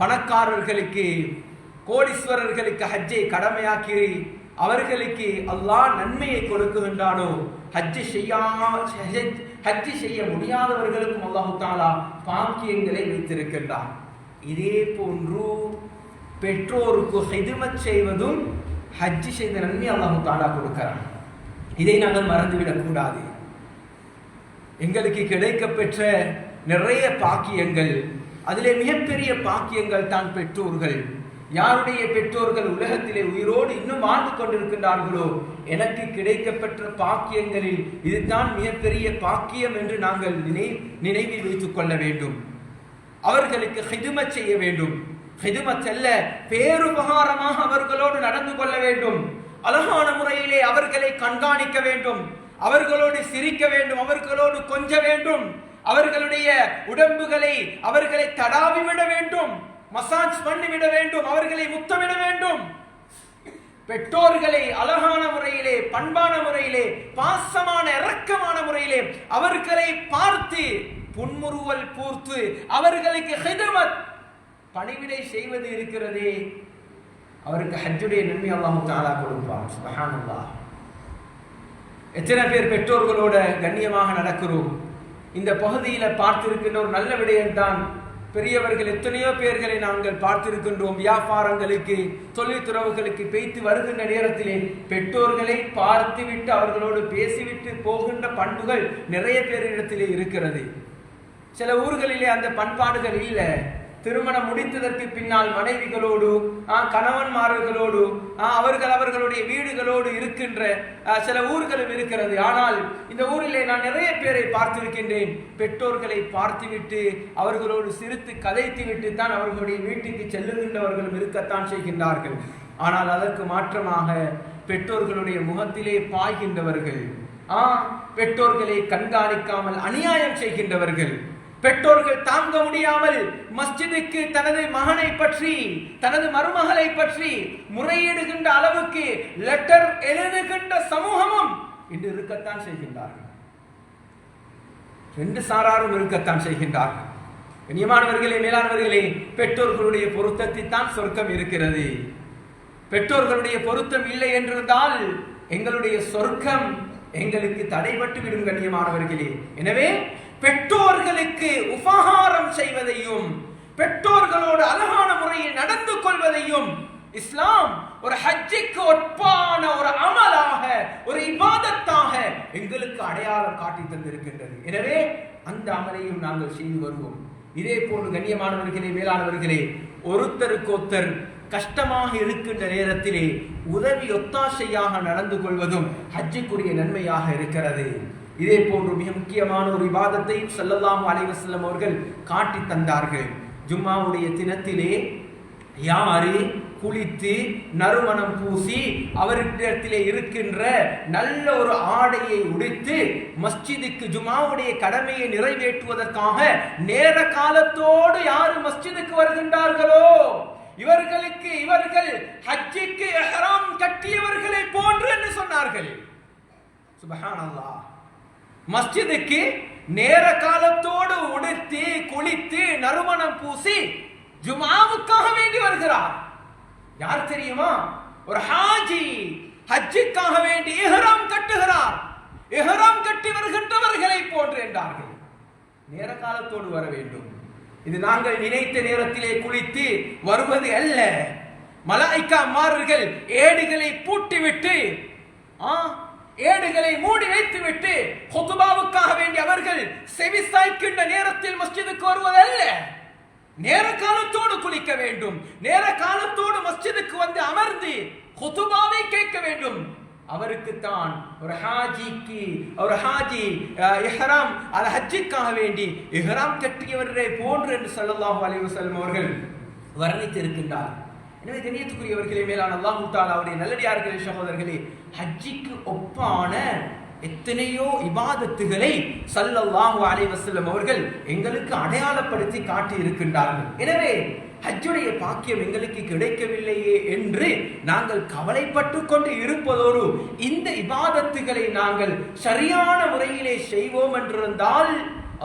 பணக்காரர்களுக்கு கோடீஸ்வரர்களுக்கு ஹஜ்ஜை கடமையாக்கி அவர்களுக்கு அல்லாஹ் நன்மையை கொடுக்குகின்றானோ, ஹஜ்ஜி செய்ய முடியாதவர்களுக்கும் அல்லாஹு தஆலா பாக்கியங்களை வைத்திருக்கின்றான். இதே போன்று பெற்றோருக்கு ஹிதுமத் செய்வதும் ஹஜ்ஜி செய்த நன்மை அல்லாஹு தஆலா கொடுக்கிறான். இதை நாங்கள் மறந்துவிடக் கூடாது. எங்களுக்கு கிடைக்கப்பெற்ற நிறைய பாக்கியங்கள், அதிலே மிகப்பெரிய பாக்கியங்கள் தான் பெற்றோர்கள். யாருடைய பெற்றோர்கள் உலகத்திலே உயிரோடு இன்னும் வாழ்ந்து கொண்டிருக்கின்றார்களோ, எனக்கு கிடைக்கப்பெற்ற பாக்கியங்களில் இதுதான் மிகப்பெரிய பாக்கியம் என்று நாங்கள் நினைவில் வைத்துக் கொள்ள வேண்டும். அவர்களுக்கு ஹிதுமத் செய்ய வேண்டும். ஹிதுமத் அல்ல, பேருபகாரமாக அவர்களோடு நடந்து கொள்ள வேண்டும். அழகான முறையிலே அவர்களை கண்காணிக்க வேண்டும், அவர்களோடு சிரிக்க வேண்டும், அவர்களோடு கொஞ்ச வேண்டும், அவர்களுடைய உடம்புகளை அவர்களை தடாவிவிட வேண்டும், மசாஜ் பண்ணிவிட வேண்டும், அவர்களை முத்தமிட வேண்டும். பெற்றோர்களை அழகான முறையிலே, பண்பான முறையிலே, பாசமான இரக்கமான முறையிலே அவர்களை பார்த்து புன்முறுவல் பூர்த்து அவர்களுக்கு ஹிதுமத் பணிவிடை செய்வது இருக்கிறதே, அவருக்கு ஹஜ்ஜுடைய நன்மை அல்லாஹு தஆலா கொடுப்பார். சுப்ஹானல்லாஹ். எத்தனை பேர் பெற்றோர்களோட கண்ணியமாக நடக்கிறோம்? இந்த பகுதியில பார்த்திருக்கின்ற ஒரு நல்ல விடயம்தான், பெரியவர்கள் எத்தனையோ பேர்களை நாங்கள் பார்த்திருக்கின்றோம். வியாபாரங்களுக்கு, தொழில் துறவுகளுக்கு பேய்த்து வருகின்ற நேரத்திலே பெற்றோர்களை பார்த்துவிட்டு அவர்களோடு பேசிவிட்டு போகின்ற பண்புகள் நிறைய பேரிடத்திலே இருக்கிறது. சில ஊர்களிலே அந்த பண்பாடுகள் இல்லை. திருமணம் முடித்ததற்கு பின்னால் மனைவிகளோடு, கணவன்மார்களோடு, அவர்களுடைய வீடுகளோடு இருக்கின்ற சில ஊர்களும் இருக்கிறது. ஆனால் இந்த ஊரிலே நான் நிறைய பேரை பார்த்திருக்கின்றேன். பெற்றோர்களை பார்த்துவிட்டு அவர்களோடு சிரித்து கதைத்து விட்டு தான் அவர்களுடைய வீட்டுக்கு செல்லுகின்றவர்களும் இருக்கத்தான் செய்கின்றார்கள். ஆனால் அதற்கு மாற்றமாக பெற்றோர்களுடைய முகத்திலே பாய்கின்றவர்கள், பெற்றோர்களை கண்காணிக்காமல் அநியாயம் செய்கின்றவர்கள், பெற்றோர்கள் தாங்க முடியாமல் மஸ்ஜிதுக்கு தனது மகனை பற்றி, தனது மருமகளை பற்றி முறையிடுகின்ற அளவுக்கு லெட்டர் எழுதுகின்ற சமூகமும் இன்று இருக்கத்தான் செய்கின்றார்கள். 2 சாராரும் இருக்கத்தான் செய்கின்றார்கள். கண்ணியமானவர்களே, மேலானவர்களே, பெற்றோர்களுடைய பொருத்தத்தில் தான் சொர்க்கம் இருக்கிறது. பெற்றோர்களுடைய பொருத்தம் இல்லை என்றிருந்தால் எங்களுடைய சொர்க்கம் எங்களுக்கு தடைபட்டு விடும். கண்ணியமானவர்களே, எனவே பெற்றோர்களுக்கு உபகாரம் செய்வதையும் பெற்றோர்களோடு அழகான முறையில் நடந்து கொள்வதையும் இஸ்லாம் ஒரு ஹஜ்ஜுக்கு ஒப்பான ஒரு அமலாக, ஒரு இபாதத்தாக எங்களுக்கு அடையாளம் காட்டி தந்திருக்கின்றது. எனவே அந்த அமலையும் நாங்கள் செய்து வருவோம். இதே போன்று கண்ணியமானவர்களே, மேலானவர்களே, ஒருத்தருக்கு ஒருத்தர் கஷ்டமாக இருக்கின்ற நேரத்திலே உதவி ஒத்தாசையாக நடந்து கொள்வதும் ஹஜ்ஜுக்குரிய நன்மையாக இருக்கிறது. இதே போன்று மிக முக்கியமான ஒரு இபாதத்தை ஸல்லல்லாஹு அலைஹி வஸல்லம் அவர்கள் காட்டி தந்தார்கள். ஜும்மாவுடைய தினத்திலே யாரு குளித்து நறுமணம் பூசி அவரிடத்திலே இருக்கின்ற நல்ல ஒரு ஆடையை உடுத்து மஸ்ஜிதுக்கு ஜும்மாவுடைய கடமையை நிறைவேற்றுவதற்காக நேர காலத்தோடு யாரு மஸ்ஜிதுக்கு வருகின்றார்களோ இவர்கள் ஹஜ்ஜுக்கு இஹ்ராம் கட்டியவர்களை போன்று என்று சொன்னார்கள். சுப்ஹானல்லாஹ். மஸ்ஜிதுக்கு நேர காலத்தோடு உடுத்தி குளித்து நறுமணம் பூசி ஜும்ஆவுக்காக வேண்டி வருகிறார். யார் தெரியுமா? ஒரு ஹாஜி ஹஜ்ஜுக்காக வேண்டி இஹ்ராம் கட்டுகிறார். இஹ்ராம் கட்டி வருகின்றவர்களை போன்று என்றார்கள். நேர காலத்தோடு வர வேண்டும். இது நாங்கள் நினைத்த நேரத்திலே குளித்து வருவது அல்ல. மலாயிக்காமார்கள் ஏடுகளை பூட்டிவிட்டு ஏடுகளை மூடி வைத்துவிட்டு ஹுதுபாவுக்காக வேண்டி அவர்கள் செவி சாய்க்கின்ற நேரத்தில் மஸ்ஜிதுக்கு வருவதல்ல. நேர காலத்தோடு குளிக்க வேண்டும். நேர காலத்தோடு மஸ்ஜிதுக்கு வந்து அமர்ந்து ஹுதுபாவை கேட்க வேண்டும். அவருக்குத்தான் ஒரு ஹாஜி இஹ்ராம் அல் ஹஜ்ஜுக்காக வேண்டி இஹ்ராம் கட்டியவரை போன்று என்று ஸல்லல்லாஹு அலைஹி வஸல்லம் அவர்கள் வர்ணித்திருக்கின்றார். எனவே கண்ணியத்துக்குரியவர்களே, மேலான அல்லாஹ் தஆலா அவருடைய நல்லடியார்களே, சகோதரர்களே, ஹஜ்ஜுக்கு ஒப்பான எத்தனையோ இபாதத்துகளை ஸல்லல்லாஹு அலைஹி வஸல்லம் அவர்கள் எங்களுக்கு அடையாளப்படுத்தி காட்டி இருக்கின்றார்கள். எனவே ஹஜ்ஜுடைய பாக்கியம் எங்களுக்கு கிடைக்கவில்லையே என்று நாங்கள் கவலைப்பட்டு கொண்டு இருப்பதோடு இந்த இபாதத்துகளை நாங்கள் சரியான முறையிலே செய்வோம் என்றிருந்தால்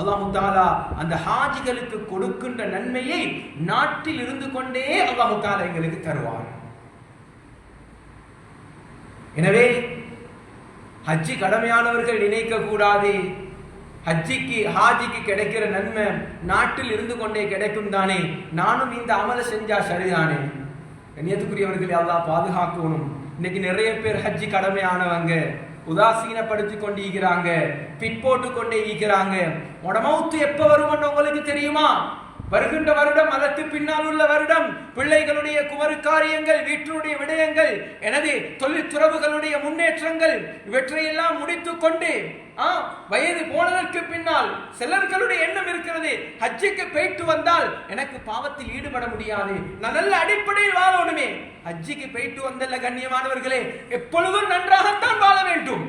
அல்லாஹ் தஆலா அந்த ஹாஜிகளுக்கு கொடுக்கின்ற நன்மையை நாட்டில் இருந்து கொண்டே அல்லாஹ் தஆலா எங்களுக்கு தருவார். எனவே ஹஜ்ஜி கடமையானவர்கள் நினைக்க கூடாது, ஹாஜிக்கு கிடைக்கிற நன்மை நாட்டில் இருந்து கொண்டே கிடைக்கும் தானே, நானும் இந்த அமலை செஞ்சா சரிதானே. கண்ணியத்துக்குரியவர்களை அல்லாஹ் பாதுகாக்கணும். இன்னைக்கு நிறைய பேர் ஹஜ்ஜி கடமையானவங்க உதாசீனப்படுத்தி கொண்டு ஈக்கிறாங்க, பிற்போட்டு கொண்டே ஈக்கிறாங்க. மௌத்து எப்ப வரும்னு உங்களுக்கு தெரியுமா? வருகின்ற வருடம், அதற்கு பின்னால் உள்ள வருடம் பிள்ளைகளுடைய குமரு காரியங்கள், வீட்டினுடைய விடயங்கள், எனது தொழில்துறவுகளுடைய முன்னேற்றங்கள், இவற்றையெல்லாம் முடித்துக் கொண்டு வயது போனதற்கு பின்னால் சிலர்களுடைய எண்ணம் இருக்கிறது, ஹஜ்ஜுக்கு போயிட்டு வந்தால் எனக்கு பாவத்தில் ஈடுபட முடியாது, நான் நல்ல அடிப்படையில் வாழணுமே. ஹஜ்ஜுக்கு போயிட்டு வந்தல்ல கண்ணியமானவர்களே, எப்பொழுதும் நன்றாகத்தான் வாழ வேண்டும்,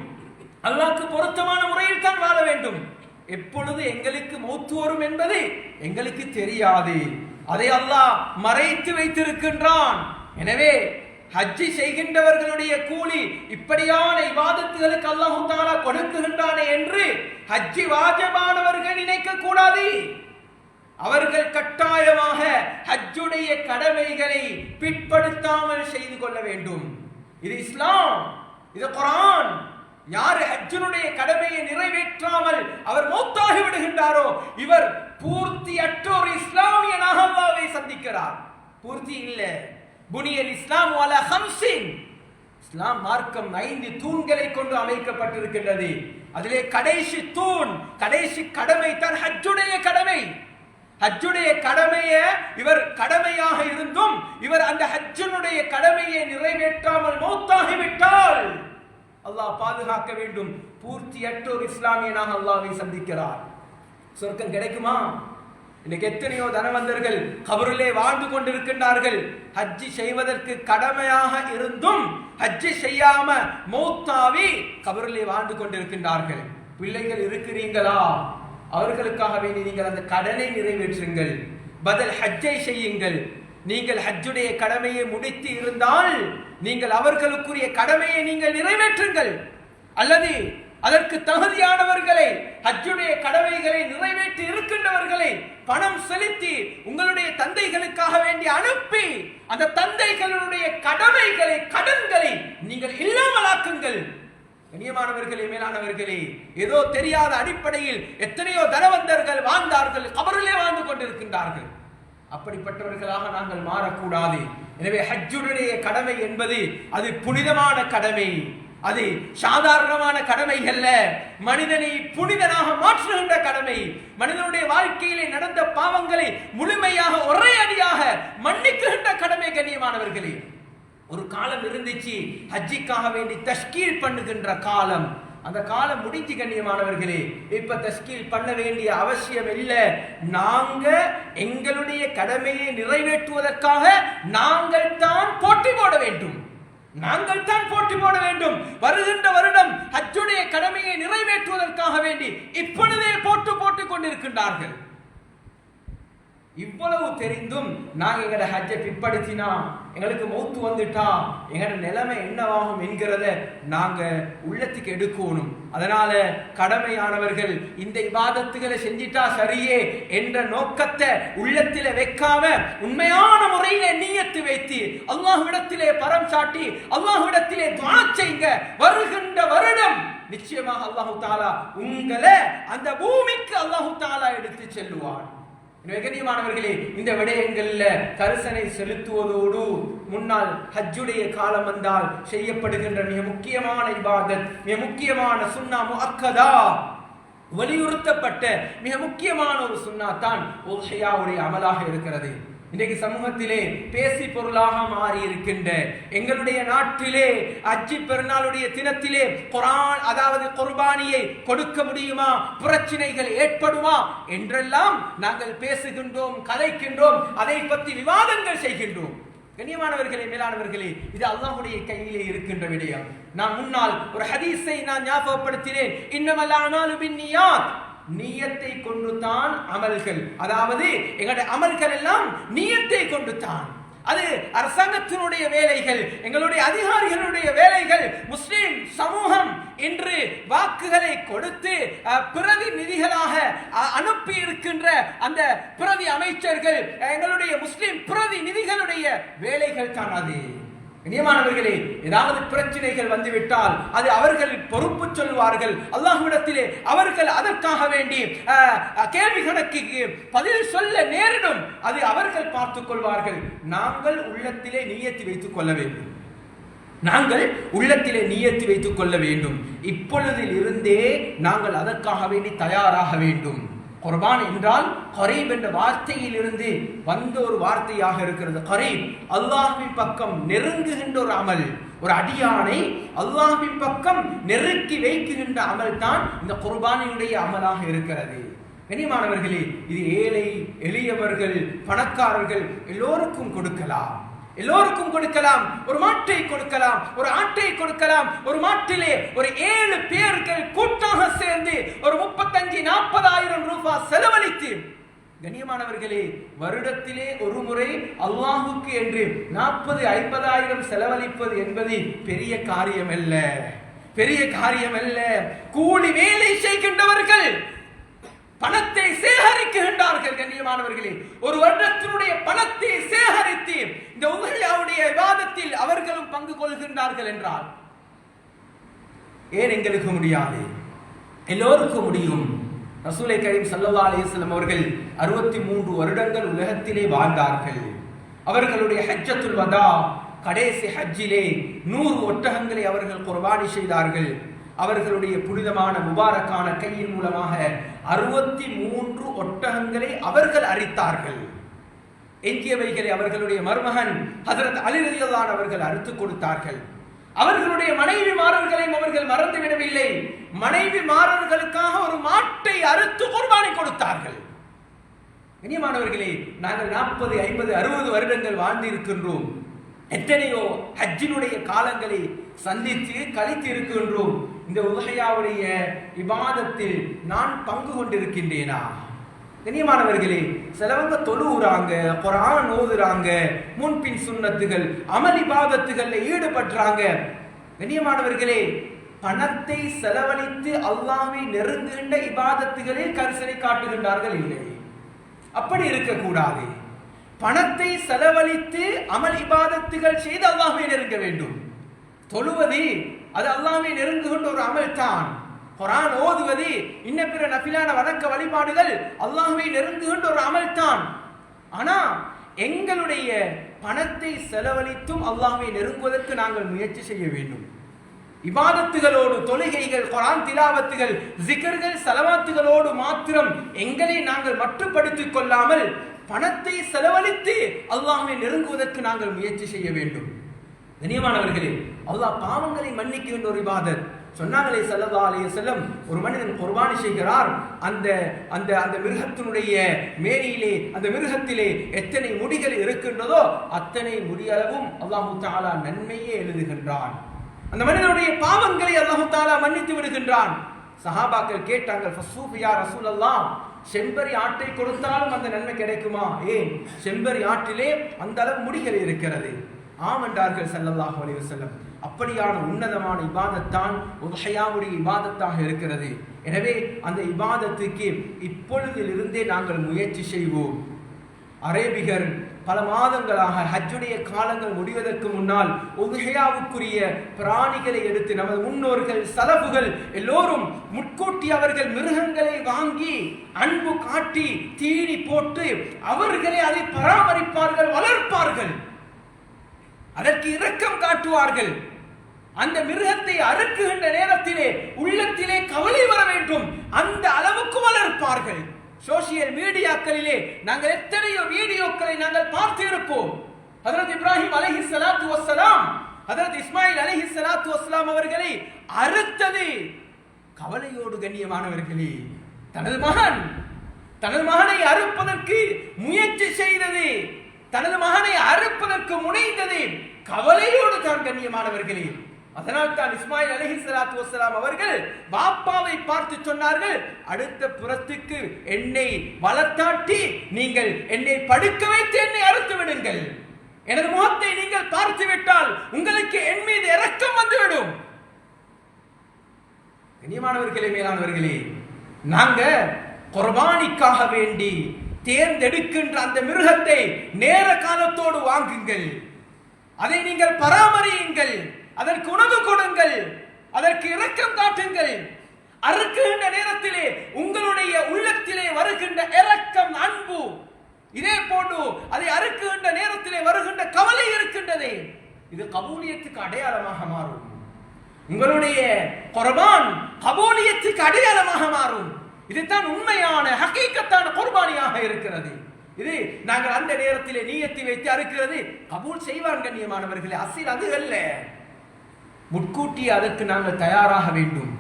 அல்லாஹ்வுக்கு பொருத்தமான முறையில் தான் வாழ வேண்டும். எப்பொழுது எங்களுக்கு மௌத்து வரும் என்பது எங்களுக்கு தெரியாது, அதை அல்லாஹ் மறைத்து வைத்திருக்கின்றான். எனவே ஹஜ்ஜி செய்கின்றவர்களுடைய கூலி இப்படியான இபாதத்துகளுக்கு அல்லாஹ் தஆலா கொடுக்கின்றானே என்று ஹஜ்ஜி வாஜிபானவர்கள் நினைக்க கூடாது. அவர்கள் கட்டாயமாக ஹஜ்ஜுடைய கடமைகளை பிற்படுத்தாமல் செய்து கொள்ள வேண்டும். இது இஸ்லாம், இது குர்ஆன். யார் ஹஜ்ஜுடைய கடமையை நிறைவேற்றாமல் அவர் மௌத்தாகி விடுகின்றாரோ இவர் பூர்த்தியற்ற ஒரு இஸ்லாமியனாக அல்லாஹ்வை சந்திக்கிறார். பூர்த்தி இல்லை. புனியல் இஸ்லாம் அலா ஹம்ஸின், இஸ்லாம் மார்க்கம் 5 தூண்களை கொண்டு அமைக்கப்பட்டிருக்கின்றது. அதிலே கடைசி தூண், கடைசி கடமை தான் ஹஜ்ஜுடைய கடமை. ஹஜ்ஜுடைய கடமையை இவர் கடமையாக இருந்தும் இவர் அந்த ஹஜ்ஜுடைய கடமையை நிறைவேற்றாமல் மௌத்தாகிவிட்டால் அல்லாஹ் பாதுகாக்க வேண்டும், பூர்த்தியற்ற ஒரு இஸ்லாமியனாக அல்லாஹ்வை சந்திக்கிறார். சொர்க்கம் கிடைக்குமா? இன்னைக்கு எத்தனையோ தனவந்தர்கள் கபரிலே வாழ்ந்து கொண்டிருக்கின்றார்கள். ஹஜ்ஜி செய்வதற்கு கடமையாக இருந்தும் ஹஜ்ஜி செய்யாம மௌத்தாவி கபரிலே வாழ்ந்து கொண்டிருக்கின்றார்கள். பிள்ளைகள் இருக்கிறீங்களா? அவர்களுக்காக வேண்டி நீங்கள் அந்த கடனை நிறைவேற்றுங்கள், பதில் ஹஜ்ஜை செய்யுங்கள். நீங்கள் ஹஜ்ஜுடைய கடமையை முடித்து இருந்தால் நீங்கள் அவர்களுக்குரிய கடமையை நீங்கள் நிறைவேற்றுங்கள். அல்லது அதற்கு தகுதியானவர்களை, ஹஜ்ஜுடைய கடமைகளை நிறைவேற்றி இருக்கின்றவர்களை பணம் செலுத்தி உங்களுடைய தந்தைகளுக்காக வேண்டி அனுப்பி அந்த தந்தைகளுடைய கடமைகளை, கடன்களை நீங்கள் இல்லாமலாக்குங்கள். கண்ணியமானவர்களே, மேலானவர்களே, ஏதோ தெரியாத அடிப்படையில் எத்தனையோ தனவந்தர்கள் வாழ்ந்தார்கள், கபரிலே வாழ்ந்து கொண்டிருக்கின்றார்கள். அப்படிப்பட்டவர்களாக நாங்கள் மாறக்கூடாது. எனவே ஹஜ்ஜுடைய கடமை என்பது அது புனிதமான கடமை, அது சாதாரணமான கடமை அல்ல. மனிதனை புனிதனாக மாற்றுகின்ற கடமை, மனிதனுடைய வாழ்க்கையிலே நடந்த பாவங்களை முழுமையாக ஒரே அடியாக மன்னிக்குகின்ற கடமை. கண்ணியமானவர்களே, ஒரு காலம் இருந்துச்சு ஹஜ்ஜிக்காக வேண்டி தஷ்கீல் பண்ணுகின்ற காலம். அந்த காலம் முடிஞ்சு கண்ணியமானவர்களே. இப்ப தஷ்கீல் பண்ண வேண்டிய அவசியம் இல்லை. நாங்க எங்களுடைய கடமையை நிறைவேற்றுவதற்காக நாங்கள் தான் போட்டி போட வேண்டும். நாங்கள் தான் போட்டி போட வேண்டும். வருகின்ற வருடம் ஹஜ்ஜுடைய கடமையை நிறைவேற்றுவதற்காக வேண்டி இப்பொழுதே போட்டுக் கொண்டிருக்கின்றார்கள். இவ்வளவு தெரிந்தும் நாங்க எங்கட ஹஜ்ஜை பிற்படுத்தினா, எங்களுக்கு மௌத்து வந்துட்டா எங்கட நிலைமை என்னவாகும் என்கிறத நாங்க உள்ளத்துக்கு எடுக்கணும். அதனால கடமையானவர்கள் இந்த இபாதத்துகளை செஞ்சிட்டா சரியே என்ற நோக்கத்தை உள்ளத்தில வைக்காம உண்மையான முறையிலே நியத்து வைத்து அல்லாஹ்விடத்திலே பரம் சாட்டி அல்லாஹ்விடத்திலே துஆ செய்யுங்க. வருகின்ற வருடம் நிச்சயமாக அல்லாஹ் தஆலா உங்களை அந்த பூமிக்கு அல்லாஹ் தஆலா எடுத்து செல்லுவான். கண்ணியமானவர்களே, இந்த விடயங்கள்ல கரிசனை செலுத்துவதோடு முன்னால் ஹஜ்ஜுடைய காலம் வந்தால் செய்யப்படுகின்ற மிக முக்கியமான இபாதத், மிக முக்கியமான சுன்னா முஅக்கதா, வலியுறுத்தப்பட்ட மிக முக்கியமான ஒரு சுன்னா தான் உத்ஹியாவுடைய அமலாக இருக்கிறது. இன்றைக்கு சமூகத்திலே பேசி பொருளாக மாறி இருக்கின்ற எங்களுடைய நாட்டிலே ஹஜ்ஜி பெருநாளுடைய தினத்திலே குர்ஆன் அதாவது குர்பானியை கொடுக்க முடியுமா, பிரச்சனைகள் ஏற்படுமா என்றெல்லாம் நாங்கள் பேசுகின்றோம், கலைக்கின்றோம், அதை பற்றி விவாதங்கள் செய்கின்றோம். கண்ணியமானவர்களே, மேலானவர்களே, இது அல்லாஹ்வுடைய கையிலே இருக்கின்ற விடயம். நான் முன்னால் ஒரு ஹதீஸை நான் ஞாபகப்படுத்தினேன். இன்னமல் அஅமாலு பின்னியாத், நியத்தை கொண்டு தான் அமல்கள், அதாவது எங்களுடைய அமல்கள் எல்லாம் நியத்தை கொண்டு தான். அது அரசாங்கத்தினுடைய வேலைகள், எங்களுடைய அதிகாரிகளுடைய வேலைகள். முஸ்லிம் சமூகம் இன்று வாக்குகளை கொடுத்து பிரதிநிதிகளாக அனுப்பி இருக்கின்ற அந்த பிரதி அமைச்சர்கள், எங்களுடைய முஸ்லிம் பிரதிநிதிகளுடைய வேலைகள் தான் அது. கண்ணியமானவர்களே, ஏதாவது பிரச்சனைகள் வந்துவிட்டால் அது அவர்கள் பொறுப்பு சொல்வார்கள். அல்லாஹ்விடத்திலே அவர்கள் அதற்காக வேண்டி கேள்வி கணக்குக்கு பதில் சொல்ல நேரிடும். அது அவர்கள் பார்த்துக் கொள்வார்கள். நாங்கள் உள்ளத்திலே நியத்து வைத்துக் கொள்ள வேண்டும். நாங்கள் உள்ளத்திலே நியத்து வைத்துக் கொள்ள வேண்டும். இப்பொழுதில் இருந்தே நாங்கள் அதற்காக வேண்டி தயாராக வேண்டும். குர்பான் என்றால் கரீப் என்ற வார்த்தையில் இருந்து வந்த ஒரு வார்த்தையாக இருக்கிறது. கரீப், அல்லாஹ்வின் பக்கம் நெருங்குகின்ற ஒரு அமல். ஒரு அடியானை அல்லாஹ்வின் பக்கம் நெருக்கி வைக்குகின்ற அமல் தான் இந்த குர்பானினுடைய அமலாக இருக்கிறது. கண்ணியமானவர்களே, இது ஏழை எளியவர்கள் பணக்காரர்கள் எல்லோருக்கும் கொடுக்கலாம். எல்லோருக்கும் கொடுக்கலாம். ஒரு மாட்டை கொடுக்கலாம், ஒரு ஆட்டை கொடுக்கலாம். ஒரு மாட்டிலே ஒரு 7 பேர்கள் கூட்டாக சேர்ந்து ஒரு 35-40,000 ரூபாய் செலவழித்து, கண்ணியமானவர்களே, வருடத்திலே ஒரு முறை அல்லாஹுக்கு என்று 40-50,000 செலவழிப்பது என்பது பெரிய காரியம் அல்ல, பெரிய காரியம் அல்ல. கூலி வேலை செய்கின்றவர்கள் பணத்தை சேகரிக்கின்றார்கள். கண்ணியமானவர்களே, ஒரு வருடத்தினுடைய பணத்தை சேகரித்து இந்த உஹ்யாவுடைய இபாதத்தில் அவர்களும் பங்கு கொள்கின்றார்கள் என்றால் ஏன் எங்களுக்கு முடியாது? எல்லோருக்கும் முடியும். ரசூலை கரீம் ஸல்லல்லாஹு அலைஹி வஸல்லம் அவர்கள் 63 வருடங்கள் உலகத்திலே வாழ்ந்தார்கள். அவர்களுடைய ஹஜ்ஜத்துல் வதா கடைசி ஹஜ்ஜிலே 100 ஒட்டகங்களை அவர்கள் குர்பானி செய்தார்கள். அவர்களுடைய புனிதமான முபாரக்கான கையின் மூலமாக 63 ஒட்டகங்களை அவர்கள் அரித்தார்கள். எஞ்சியவைகளை அவர்களுடைய மருமகன் ஹஜ்ரத் அலி ரலியல்லாஹு அன்ஹு அவர்கள் அறுத்து கொடுத்தார்கள். அவர்களுடைய மனைவிமாரர்களையும் அவர்கள் மறந்துவிடவில்லை. மனைவிமாரர்களுக்காக ஒரு மாட்டை அறுத்து குர்பானி கொடுத்தார்கள். கண்ணியமானவர்களே, நாங்கள் 40, 50, 60 வருடங்கள் வாழ்ந்து இருக்கின்றோம். எத்தனையோ ஹஜ்ஜினுடைய காலங்களை சந்தித்து கழித்து இருக்கின்றோம். இந்த உஹ்யாவுடைய இபாதத்தில் நான் பங்கு கொண்டிருக்கின்றேனா? கண்ணியமானவர்களே, சிலவங்க தொழுகிறாங்க, குர்ஆன் ஓதுறாங்க, முன்பின் சுன்னத்துகள் அமல் இபாதத்துகள்ல ஈடுபடுறாங்க. கண்ணியமானவர்களே, பணத்தை செலவழித்து அல்லாஹ்வை நெருங்குகின்ற இபாதத்துகளில் கரிசனை காட்டுகின்றார்கள் இல்லை. அப்படி இருக்கக்கூடாது. பணத்தை செலவழித்து அமல் இபாதத்துகள் செய்து அல்லாஹ்வை நெருங்க வேண்டும். தொழுவது அது அல்லாஹ்வை நெருங்குகின்ற ஒரு அமல் தான். குர்ஆன் ஓதுவது இன்ன பிற நஃபிலான வணக்க வழிபாடுகள் அல்லாஹ்வை நெருங்குகின்ற ஒரு அமல் தான். ஆனா எங்களுடைய பணத்தை செலவழித்தும் அல்லாஹ்வை நெருங்குவதற்கு நாங்கள் முயற்சி செய்ய வேண்டும். இபாதத்துகளோடு, தொழுகைகள், குர்ஆன் திலாவத்துகள், ஜிக்ர்கள், ஸலவாத்துகளோடு மாத்திரம் எங்களை நாங்கள் மட்டுப்படுத்திக் கொள்ளாமல் பணத்தை செலவழித்து அல்லாஹ்வை நெருங்குவதற்கு நாங்கள் முயற்சி செய்ய வேண்டும். கண்ணியமானவர்களே, அல்லாஹ் பாவங்களை மன்னிக்கின்ற ஒரு இபாதத். சொன்னாங்களே ஸல்லல்லாஹு அலைஹி வஸல்லம், ஒரு மனிதன் குர்பானி செய்கிறார், அந்த அந்த அந்த மிருகத்தினுடைய மேனியிலே, அந்த மிருகத்திலே எத்தனை முடிகள் இருக்கின்றதோ அத்தனை முடியளவும் அல்லாஹு தஆலா நன்மையே எழுதுகின்றான். அந்த மனிதனுடைய பாவங்களை அல்லாஹு தஆலா மன்னித்து விடுகின்றான். சஹாபாக்கள் கேட்டார்கள், ஃபஸூஃப் யா ரசூலல்லாஹ், செம்பரி ஆட்டை கொடுத்தாலும் அந்த நன்மை கிடைக்குமா? ஏன், செம்பரி ஆட்டிலே அந்த அளவு முடிகள் இருக்கிறது. ஆம் என்றார்கள் ஸல்லல்லாஹு அலைஹி வஸல்லம். அப்படியான உன்னதமான இபாதத்தான் உத்ஹியாவுடைய இபாதத்தாக இருக்கிறது. எனவே அந்த இபாதத்துக்கு இப்பொழுதிலிருந்தே நாங்கள் முயற்சி செய்வோம். அரேபிகர் பல மாதங்களாக ஹஜ்ஜுடைய காலங்கள் முடிவதற்கு முன்னால் உத்ஹியாவுக்குரிய பிராணிகளை எடுத்து நமது முன்னோர்கள் சலபுகள் எல்லோரும் முன்கூட்டி அவர்கள் மிருகங்களை வாங்கி அன்பு காட்டி தீனி போட்டு அவர்களே அதை பராமரிப்பார்கள், வளர்ப்பார்கள், அதற்கு இரக்கம் காட்டுவார்கள். அந்த மிருகத்தை அறுக்குகின்ற நேரத்திலே உள்ளத்திலே கவலை வர வேண்டும், அந்த அளவுக்கு வளர்ப்பார்கள். சோசியல் மீடியாக்களிலே நாங்கள் எத்தனையோ வீடியோக்களை நாங்கள் பார்த்து இருப்போம். ஹஜ்ரத் இப்ராஹிம் அலைஹிஸ்ஸலாத்து வஸ்ஸலாம், ஹஜ்ரத் இஸ்மாயில் அலைஹிஸ்ஸலாத்து வஸ்ஸலாம் அவர்களை அறுத்தது கவலையோடு. கண்ணியமானவர்களே, தனது மகனை அறுப்பதற்கு முயற்சி செய்தது, தனது மகனை அறுப்பதற்கு முனைந்தது கவலையோடு தான். கண்ணியமானவர்களே, அதனால் தான் இஸ்மாயில் அலைஹிஸ்ஸலாத்து வஸ்ஸலாம் அவர்கள் பாப்பாவை பார்த்து சொன்னார்கள், அடுத்த புறத்துக்கு என்னை வளர்த்தாட்டி நீங்கள் என்னை படுக்க வைத்து என்னை அறுத்து விடுங்கள். எனது முகத்தை நீங்கள் பார்த்து விட்டால் உங்களுக்கு என் மீது இரக்கம் வந்துவிடும். கண்ணியமானவர்களே, மேலானவர்களே, நாங்க குர்பானிக்காக வேண்டி தேர்ந்தெடுக்கின்ற அந்த மிருகத்தை நேர காலத்தோடு வாங்குங்கள், அதை நீங்கள் பராமரியுங்கள், அதற்கு உணவு கொடுங்கள், அதற்கு இரக்கம் காட்டுங்கள். அறுக்குகின்ற நேரத்திலே உங்களுடைய உள்ளத்திலே வருகின்ற இரக்கம், அன்பு, இதே போன்று அதை அறுக்குகின்ற நேரத்திலே வருகின்ற கவலை இருக்கின்றது, இது கபூலியத்துக்கு அடையாளமாக மாறும். உங்களுடைய குர்பான் கபூலியத்துக்கு அடையாளமாக மாறும். இதுதான் உண்மையான ஹகீகத்தான குர்பானியாக இருக்கிறது. இது நாங்கள் அந்த நேரத்திலே நியத்தி வைத்து அறுக்கிறது கபூல் செய்வான். கண்ணியமானவர்களே, அசில் அது அல்ல. முன்கூட்டி அதற்கு நாங்கள் தயாராக வேண்டும்,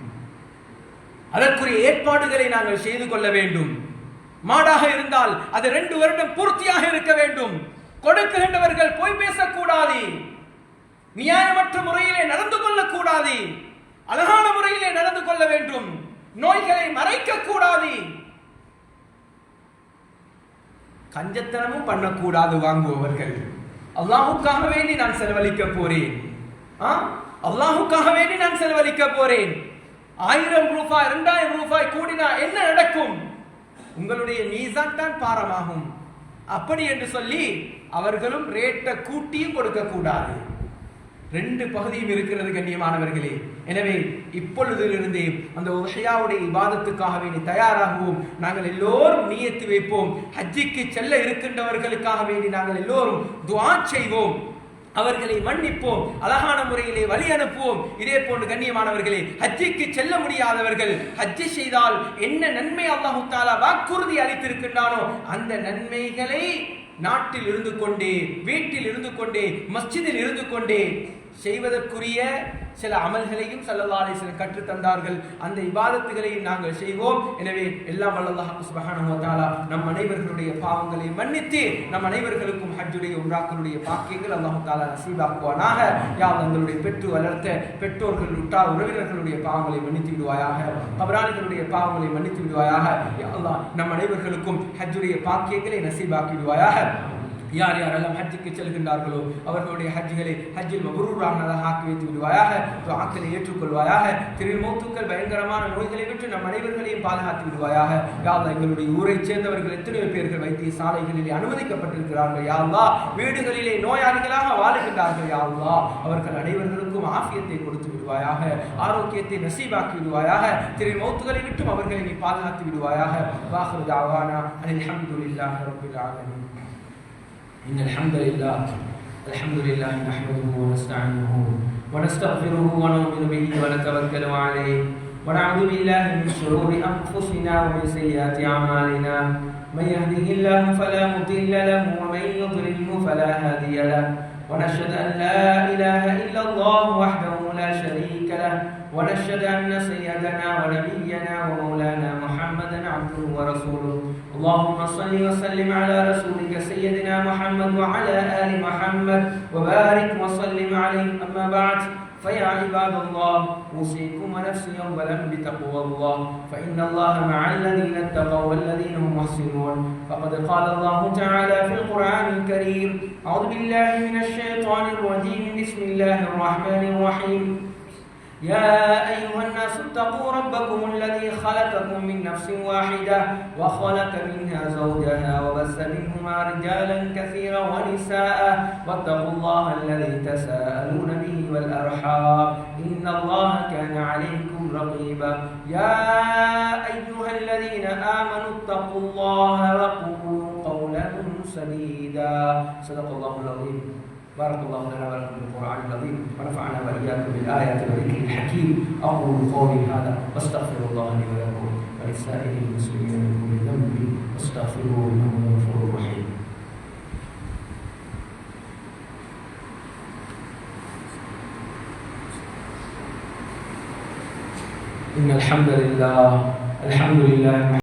அதற்குரிய ஏற்பாடுகளை நாங்கள் செய்து கொள்ள வேண்டும். மாடாக இருந்தால் அது 2 வருடம் பூர்த்தியாக இருக்க வேண்டும். கொடுக்கின்றவர்கள் போய் பேசக்கூடாது, நியாயமற்ற முறையிலே நடந்து கொள்ளக்கூடாது, அழகான முறையிலே நடந்து கொள்ள வேண்டும், நோய்களை மறைக்க கூடாது, கஞ்சத்தனமும் பண்ணக்கூடாது. வாங்குபவர்கள் அல்லாஹ்வுக்காக வேண்டி நான் செலவழிக்க போறேன், அல்லாஹ்வுக்காக வேண்டி நான் செலவழிக்க போறேன், 1000 ரூபாய் 2000 ரூபாய் கூடினா என்ன நடக்கும்? உங்களுடைய மீசான் தான் பாரமாகும். அப்படி என்று சொல்லி அவர்களும் ரேட்டை கூட்டியும் கொடுக்க கூடாது. 2 பகுதியும் இருக்கிறது. கண்ணியமானவர்களே, எனவே இப்பொழுதிலிருந்தே அந்த உஹ்யாவுடைய இபாதத்துக்காக வேண்டி தயாராகுவோம். நாங்கள் எல்லோரும் நியத்து வைப்போம். ஹஜ்ஜிக்கு செல்ல இருக்கின்றவர்களுக்காக வேண்டி நாங்கள் எல்லோரும் துஆ செய்வோம், அவர்களை மன்னிப்போம், அழகான முறையிலே வழி அனுப்புவோம். இதே போன்று கண்ணியமானவர்களே, ஹஜ்ஜிக்கு செல்ல முடியாதவர்கள் ஹஜ்ஜி செய்தால் என்ன நன்மை அல்லாஹ் தஆலா வாக்குறுதி அளித்திருக்கின்றானோ அந்த நன்மைகளை நாட்டில் இருந்து கொண்டே, வீட்டில் இருந்து கொண்டே, மஸ்ஜிதில் இருந்து கொண்டே செய்வதற்குரிய சில அமல்களையும் ஸல்லல்லாஹு அலைஹி வஸல்லம் கற்றுத் தந்தார்கள். அந்த இபாதத்துகளையும் நாங்கள் செய்வோம். எனவே எல்லாம் வல்ல அல்லாஹ் சுப்ஹானஹு வ தஆலா நம் அனைவர்களுடைய பாவங்களை மன்னித்து நம் அனைவர்களுக்கும் ஹஜ்ஜுடைய உம்ராக்களுடைய பாக்கியங்கள் அல்லாஹ் தஆலா நசீபாக்குவானாக. யா அல்லாஹ், எங்களுடைய பெற்று வளர்த்த பெற்றோர்கள், உற்றார் உறவினர்களுடைய பாவங்களை மன்னித்து விடுவாயாக, கபராளிகளுடைய பாவங்களை மன்னித்து விடுவாயாக. யா அல்லாஹ், நம் அனைவர்களுக்கும் ஹஜ்ஜுடைய பாக்கியங்களை நசீபாக்கி விடுவாயாக. யார் யாரெல்லாம் ஹஜ்ஜுக்கு செல்கின்றார்களோ அவர்களுடைய ஹஜ்ஜில் மபரூரானதாக ஆக்கி வைத்து விடுவாயாக, துஆக்களை ஏற்றுக்கொள்வாயாக, திடீர் மௌத்துக்கள் பயங்கரமான நோய்களை விட்டு நம் அனைவர்களையும் பாதுகாத்து விடுவாயாக. யா அல்லாஹ், எங்களுடைய ஊரை சேர்ந்தவர்கள் எத்தனையோ பேர்கள் வைத்தியசாலைகளிலே அனுமதிக்கப்பட்டிருக்கிறார்கள். யா அல்லாஹ், வீடுகளிலே நோயாளிகளாக வாழுகின்றார்கள். யா அல்லாஹ், அவர்கள் அனைவர்களுக்கும் ஆஃபியத்தை கொடுத்து விடுவாயாக, ஆரோக்கியத்தை நசீபாக்கி விடுவாயாக, திடீர் மௌத்துகளை விட்டும் அவர்களை நீ பாதுகாத்து விடுவாயாக. வாஹிரு தஅவானா அனில் ஹம்துலில்லாஹி ரப்பில் ஆலமீன். إن الحمد لله نحمده ونستعينه ونستغفره ونؤمن به ونتوكل عليه ونعوذ بالله من شرور أنفسنا ومن سيئات أعمالنا. من يهده الله فلا مضل له ومن يضلله فلا هادي له. ونشهد أن لا إله إلا الله وحده لا شريك له. ونشهد أن سيدنا ونبينا ومولانا محمدا عبده ورسوله. اللهم صل وسلم على رسولك سيدنا محمد وعلى آل محمد وبارك وسلم عليه. أما بعد، فيا عباد الله، أوصيكم ونفسي أولا بتقوى الله، فإن الله مع الذين اتقوا والذين هم محسنون. فقد قال الله تعالى في القرآن الكريم: أعوذ بالله من الشيطان الرجيم، بسم الله الرحمن الرحيم. يا أيها الناس اتقوا ربكم الذي خلقكم من نفس واحدة وخلق منها زوجها وبث منهما رجالا كثيرا ونساء واتقوا الله الذي تساءلون به والأرحام إن الله كان عليكم رقيبا. يا أيها الذين آمنوا اتقوا الله وقولوا قولا سديدا. صدق الله العظيم. بارك الله لنا ولكم بالقرآن العظيم ونفعنا وإياكم بالآيات والذكر الحكيم. أقول قولي هذا واستغفر الله لي ولكم ولسائر المسلمين من كل ذنب واستغفروه إنه هو الغفور الرحيم. إن الحمد لله